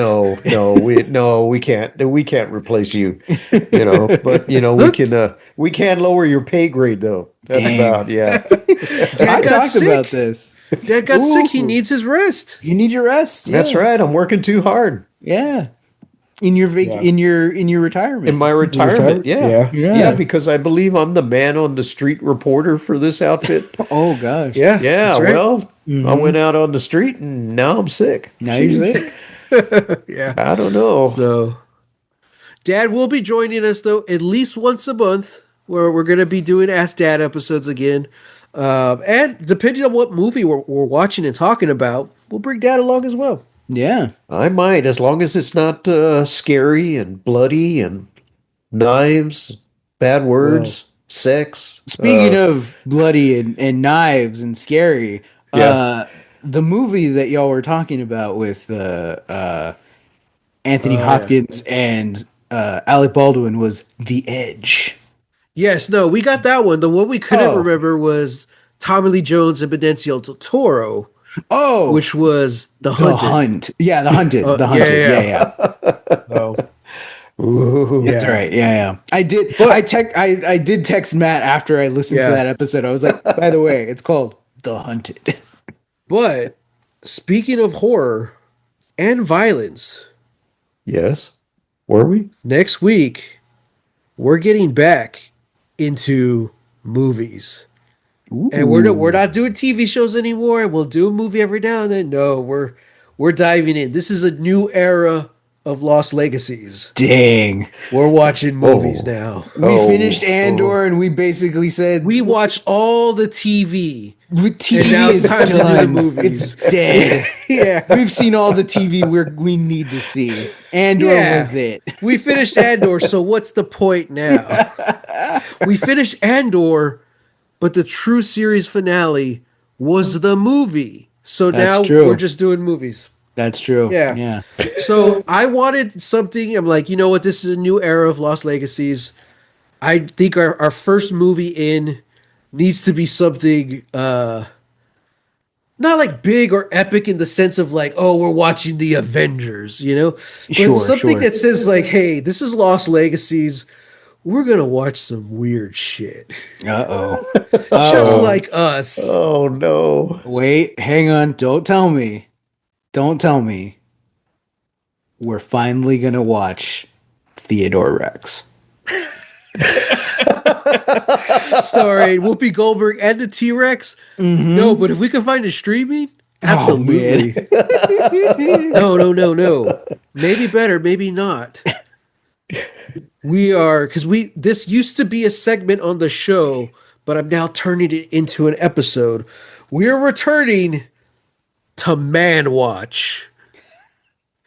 Speaker 3: can't replace you. But
Speaker 1: Look,
Speaker 3: we can lower your pay grade though. That's
Speaker 2: Dang.
Speaker 3: about yeah.
Speaker 2: I
Speaker 1: got
Speaker 2: talked
Speaker 1: sick.
Speaker 2: about this.
Speaker 1: Dad got sick. He
Speaker 2: Ooh.
Speaker 1: needs his rest.
Speaker 2: You need your rest. Yeah.
Speaker 3: That's right. I'm working too hard
Speaker 2: Yeah. In your
Speaker 1: Yeah.
Speaker 2: in your retirement.
Speaker 3: in my retirement.
Speaker 1: Yeah.
Speaker 3: Yeah, because I believe I'm the man on the street reporter for this outfit.
Speaker 2: Oh gosh.
Speaker 1: Yeah.
Speaker 3: Yeah,
Speaker 1: that's right.
Speaker 3: well, I went out on the street and now I'm sick.
Speaker 2: Now you're sick.
Speaker 1: Yeah.
Speaker 3: I don't know.
Speaker 1: So, Dad will be joining us though at least once a month, where we're going to be doing Ask Dad episodes again. And depending on what movie we're watching and talking about, we'll bring Dad along as well.
Speaker 2: Yeah.
Speaker 3: I might, as long as it's not scary and bloody and knives, bad words, sex.
Speaker 2: Speaking of bloody and knives and scary,
Speaker 3: Yeah.
Speaker 2: the movie that y'all were talking about with Anthony Hopkins and Alec Baldwin was The Edge.
Speaker 1: Yes, no, we got that one. The one we couldn't
Speaker 2: Oh.
Speaker 1: remember was Tommy Lee Jones and Benicio del Toro,
Speaker 2: Oh,
Speaker 1: which was The
Speaker 2: The
Speaker 1: Hunted.
Speaker 2: Hunt. Yeah, The Hunted. The
Speaker 1: yeah,
Speaker 2: Hunted.
Speaker 1: yeah.
Speaker 2: Yeah.
Speaker 1: Oh,
Speaker 2: That's
Speaker 1: yeah.
Speaker 2: right. Yeah. I did.
Speaker 1: But-
Speaker 2: I did text Matt after I listened
Speaker 1: Yeah.
Speaker 2: to that episode. I was like, by the way, it's called The Hunted.
Speaker 1: But speaking of horror and violence,
Speaker 3: Yes. Were we?
Speaker 1: next week we're getting back into movies. And we're not doing TV shows anymore. We'll do a movie every now and then. No, we're diving in. This is a new era of Lost Legacies.
Speaker 2: Dang.
Speaker 1: We're watching movies now.
Speaker 2: We finished Andor and we basically said
Speaker 1: We watched all the TV.
Speaker 2: TV
Speaker 1: and now it's
Speaker 2: is
Speaker 1: time to do the
Speaker 2: done.
Speaker 1: movies.
Speaker 2: It's dead.
Speaker 1: Yeah.
Speaker 2: We've seen all the TV we need to see. Andor
Speaker 1: Yeah.
Speaker 2: was it.
Speaker 1: We finished Andor, so what's the point now? We finished Andor, but the true series finale was the movie. So
Speaker 2: That's
Speaker 1: now
Speaker 2: true.
Speaker 1: we're just doing movies.
Speaker 2: That's true.
Speaker 1: Yeah.
Speaker 2: Yeah.
Speaker 1: So I wanted something. I'm like, you know what? This is a new era of Lost Legacies. I think our first movie in needs to be something not like big or epic in the sense of like, oh, we're watching the Avengers, but
Speaker 2: Sure,
Speaker 1: something
Speaker 2: sure.
Speaker 1: that says like, hey, this is Lost Legacies. We're gonna watch some weird shit,
Speaker 2: Uh-oh.
Speaker 1: just like us.
Speaker 3: Oh no.
Speaker 2: Wait, hang on. Don't tell me. Don't tell me. We're finally going to watch Theodore Rex.
Speaker 1: Starring Whoopi Goldberg and the T-Rex. No, but if we can find it streaming, absolutely. No. Maybe better, maybe not. We are, because this used to be a segment on the show, but I'm now turning it into an episode. We're returning to Man Watch,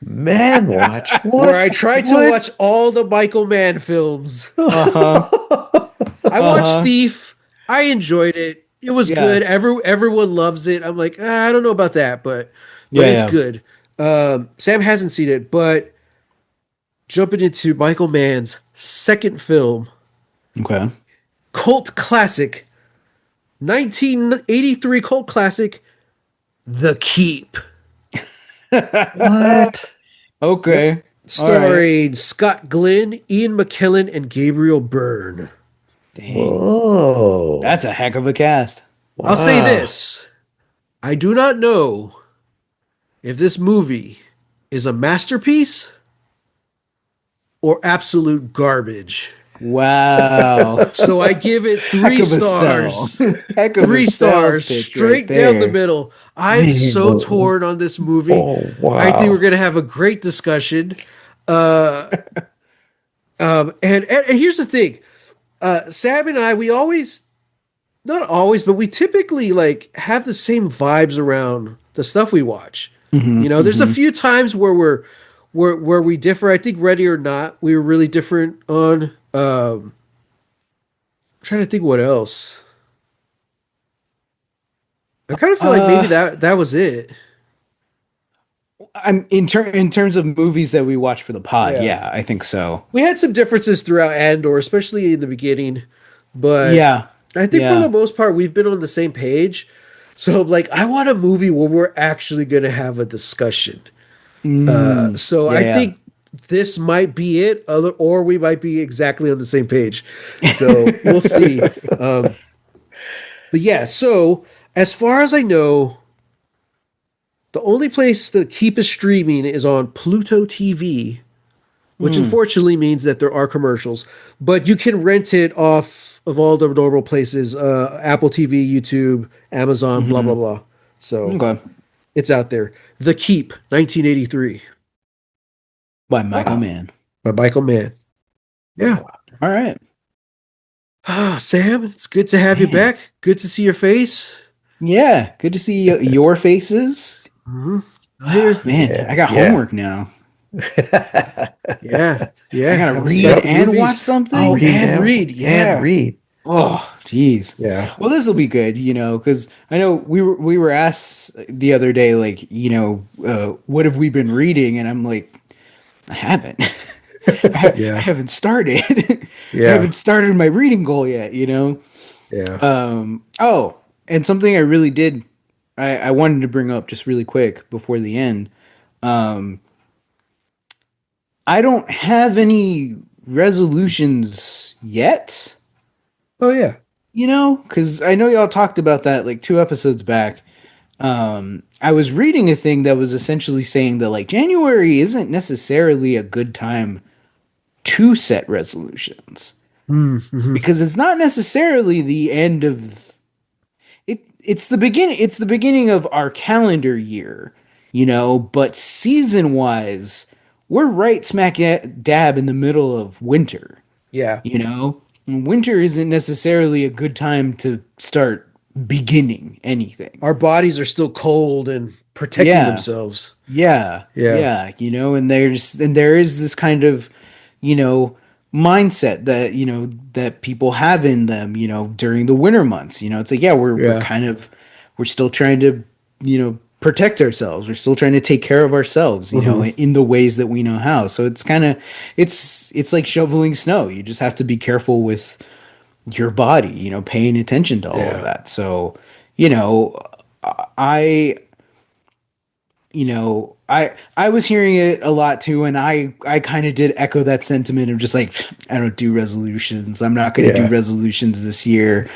Speaker 3: Man watch. What?
Speaker 1: where I tried to watch all the Michael Mann films. I watched Thief. I enjoyed it. It was
Speaker 2: Yeah.
Speaker 1: good. Everyone loves it. I'm like, I don't know about that, but
Speaker 2: Yeah,
Speaker 1: it's
Speaker 2: yeah.
Speaker 1: good. Sam hasn't seen it, but jumping into Michael Mann's second film,
Speaker 2: Okay.
Speaker 1: cult classic, 1983 cult classic, The Keep,
Speaker 3: What?
Speaker 2: Okay.
Speaker 1: starring Scott Glenn, Ian McKellen, and Gabriel Byrne.
Speaker 2: Dang.
Speaker 3: Oh.
Speaker 2: That's a heck of a cast.
Speaker 1: I'll say
Speaker 3: Wow.
Speaker 1: this. I do not know if this movie is a masterpiece or absolute garbage.
Speaker 2: Wow.
Speaker 1: So I give it
Speaker 2: Heck
Speaker 1: three
Speaker 2: of a sell.
Speaker 1: stars.
Speaker 2: Heck of a
Speaker 1: Three
Speaker 2: sales
Speaker 1: stars
Speaker 2: pitch right
Speaker 1: straight down the
Speaker 2: there.
Speaker 1: middle. I'm
Speaker 3: Man,
Speaker 1: so torn on this movie.
Speaker 3: oh
Speaker 1: I think we're
Speaker 3: wow.
Speaker 1: gonna have a great discussion. Uh, and here's the thing. Sam and I, we always, not always, but we typically like have the same vibes around the stuff we watch. There's a few times where where we differ. I think Ready or Not, we were really different on. I'm trying to think what else. I kind of feel like maybe
Speaker 2: Uh,
Speaker 1: that was it.
Speaker 2: I'm in terms of movies that we watch for the pod.
Speaker 1: Yeah.
Speaker 2: Yeah, I think so.
Speaker 1: We had some differences throughout Andor, especially in the beginning, but
Speaker 2: Yeah,
Speaker 1: I think for the
Speaker 2: yeah.
Speaker 1: most part we've been on the same page. So like I want a movie where we're actually going to have a discussion. So
Speaker 2: Yeah,
Speaker 1: I
Speaker 2: yeah.
Speaker 1: think this might be it, or we might be exactly on the same page. So we'll see. But yeah, so as far as I know, the only place the Keep is streaming is on Pluto TV, which unfortunately means that there are commercials, but you can rent it off of all the normal places, Apple TV, YouTube, Amazon, blah, blah, blah. So
Speaker 2: Okay.
Speaker 1: it's out there. The Keep, 1983,
Speaker 2: By Michael
Speaker 3: Wow.
Speaker 2: Mann.
Speaker 1: by Michael Mann. Yeah.
Speaker 2: All right.
Speaker 1: Ah, Sam, it's good to have you
Speaker 2: Man.
Speaker 1: back. Good to see your face.
Speaker 2: Yeah. Good to see your faces.
Speaker 1: Mhm. Here.
Speaker 2: Man,
Speaker 3: Yeah.
Speaker 2: I got
Speaker 3: Yeah.
Speaker 2: homework now.
Speaker 1: Yeah.
Speaker 2: I
Speaker 1: Yeah.
Speaker 2: gotta
Speaker 1: Time to
Speaker 2: read
Speaker 1: start the
Speaker 2: and watch
Speaker 1: movies. Oh,
Speaker 2: something.
Speaker 1: and read.
Speaker 3: And
Speaker 1: Yeah.
Speaker 3: read.
Speaker 2: Oh, jeez.
Speaker 1: Yeah.
Speaker 2: Well, this will be good, because I know we were asked the other day, like, what have we been reading? And I'm like, I haven't. I
Speaker 1: Yeah.
Speaker 2: haven't started. I
Speaker 1: Yeah.
Speaker 2: haven't started my reading goal yet.
Speaker 1: Yeah.
Speaker 2: Oh, and something I really did, I wanted to bring up just really quick before the end. Um, I don't have any resolutions yet.
Speaker 1: Oh, yeah.
Speaker 2: Because I know y'all talked about that like 2 episodes back. I was reading a thing that was essentially saying that like January isn't necessarily a good time to set resolutions
Speaker 1: Mm-hmm.
Speaker 2: because it's not necessarily the end of it. It's the beginning. It's the beginning of our calendar year, but season wise, we're right smack dab in the middle of winter.
Speaker 1: Yeah.
Speaker 2: And winter isn't necessarily a good time to start beginning anything.
Speaker 1: Our bodies are still cold and protecting
Speaker 2: Yeah,
Speaker 1: themselves.
Speaker 2: yeah,
Speaker 1: Yeah.
Speaker 2: yeah. And there is this kind of, you know, mindset that that people have in them, during the winter months. It's like, yeah, we're
Speaker 1: Yeah.
Speaker 2: kind of we're still trying to, protect ourselves. We're still trying to take care of ourselves,
Speaker 1: Mhm.
Speaker 2: in the ways that we know how. So it's kind of it's like shoveling snow. You just have to be careful with your body, paying attention to all of
Speaker 1: Yeah.
Speaker 2: that. So, you know, I I was hearing it a lot too, and I kind of did echo that sentiment of just like, I don't do resolutions. I'm not going to do
Speaker 1: Yeah.
Speaker 2: resolutions this year.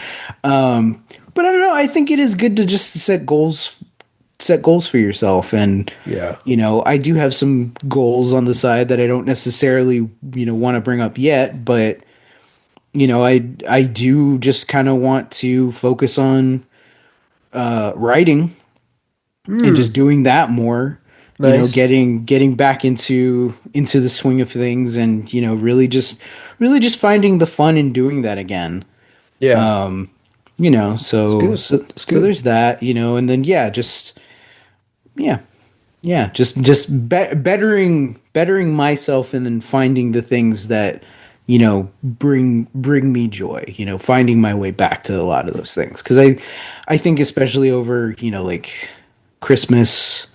Speaker 2: But I don't know. I think it is good to just set goals for yourself. And,
Speaker 1: Yeah.
Speaker 2: I do have some goals on the side that I don't necessarily, want to bring up yet, but I do just kind of want to focus on writing and just
Speaker 1: Mm.
Speaker 2: doing that more.
Speaker 1: Nice.
Speaker 2: Getting back into the swing of things, and really just finding the fun in doing that again.
Speaker 1: Yeah.
Speaker 3: It's
Speaker 2: So
Speaker 3: good.
Speaker 2: so
Speaker 3: It's
Speaker 2: so
Speaker 3: good.
Speaker 2: there's that, and then yeah, yeah, just bettering myself, and then finding the things that bring me joy, finding my way back to a lot of those things, because I think especially over like Christmas,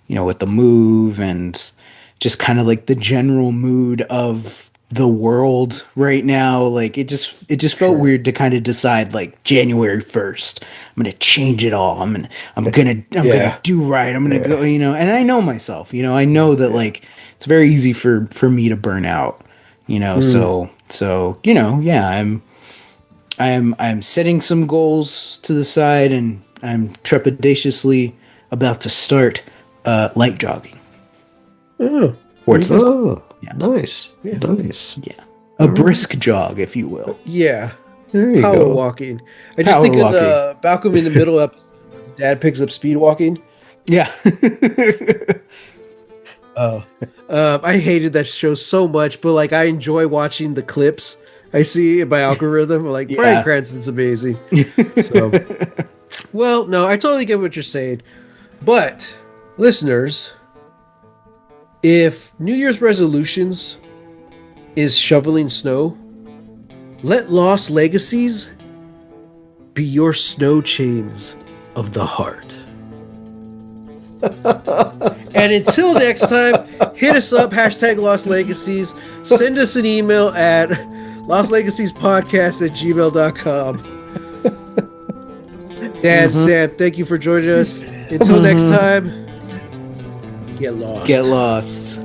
Speaker 2: with the move, and just kind of like the general mood of the world right now, like it just felt
Speaker 1: Sure.
Speaker 2: weird to kind of decide like January 1st I'm gonna change it all. I'm gonna
Speaker 1: Yeah.
Speaker 2: do right. I'm gonna
Speaker 1: Yeah.
Speaker 2: go, and I know myself, I know that
Speaker 1: Yeah.
Speaker 2: like it's very easy for me to burn out,
Speaker 1: Mm.
Speaker 2: so yeah, I'm setting some goals to the side, and I'm trepidatiously about to start light jogging
Speaker 1: Oh, pretty
Speaker 2: towards those
Speaker 1: good.
Speaker 2: goals.
Speaker 3: Oh,
Speaker 2: Yeah.
Speaker 3: nice.
Speaker 1: Yeah.
Speaker 3: Nice.
Speaker 2: Yeah. A brisk jog, if you will.
Speaker 1: Yeah.
Speaker 3: There you
Speaker 1: Power
Speaker 3: go.
Speaker 1: walking. I just
Speaker 2: Power
Speaker 1: think
Speaker 2: walking.
Speaker 1: of the Malcolm in the Middle episode where the dad picks up speed walking.
Speaker 2: Yeah.
Speaker 1: I hated that show so much, but like I enjoy watching the clips I see in my algorithm. Like Bryan
Speaker 2: Yeah.
Speaker 1: Cranston's amazing. So, well, no, I totally get what you're saying, but listeners, if New Year's resolutions is shoveling snow, let Lost Legacies be your snow chains of the heart. And until next time, hit us up, hashtag Lost Legacies. Send us an email at lostlegaciespodcast@gmail.com. And Sam, thank you for joining us. Until next time, get lost.
Speaker 2: Get lost.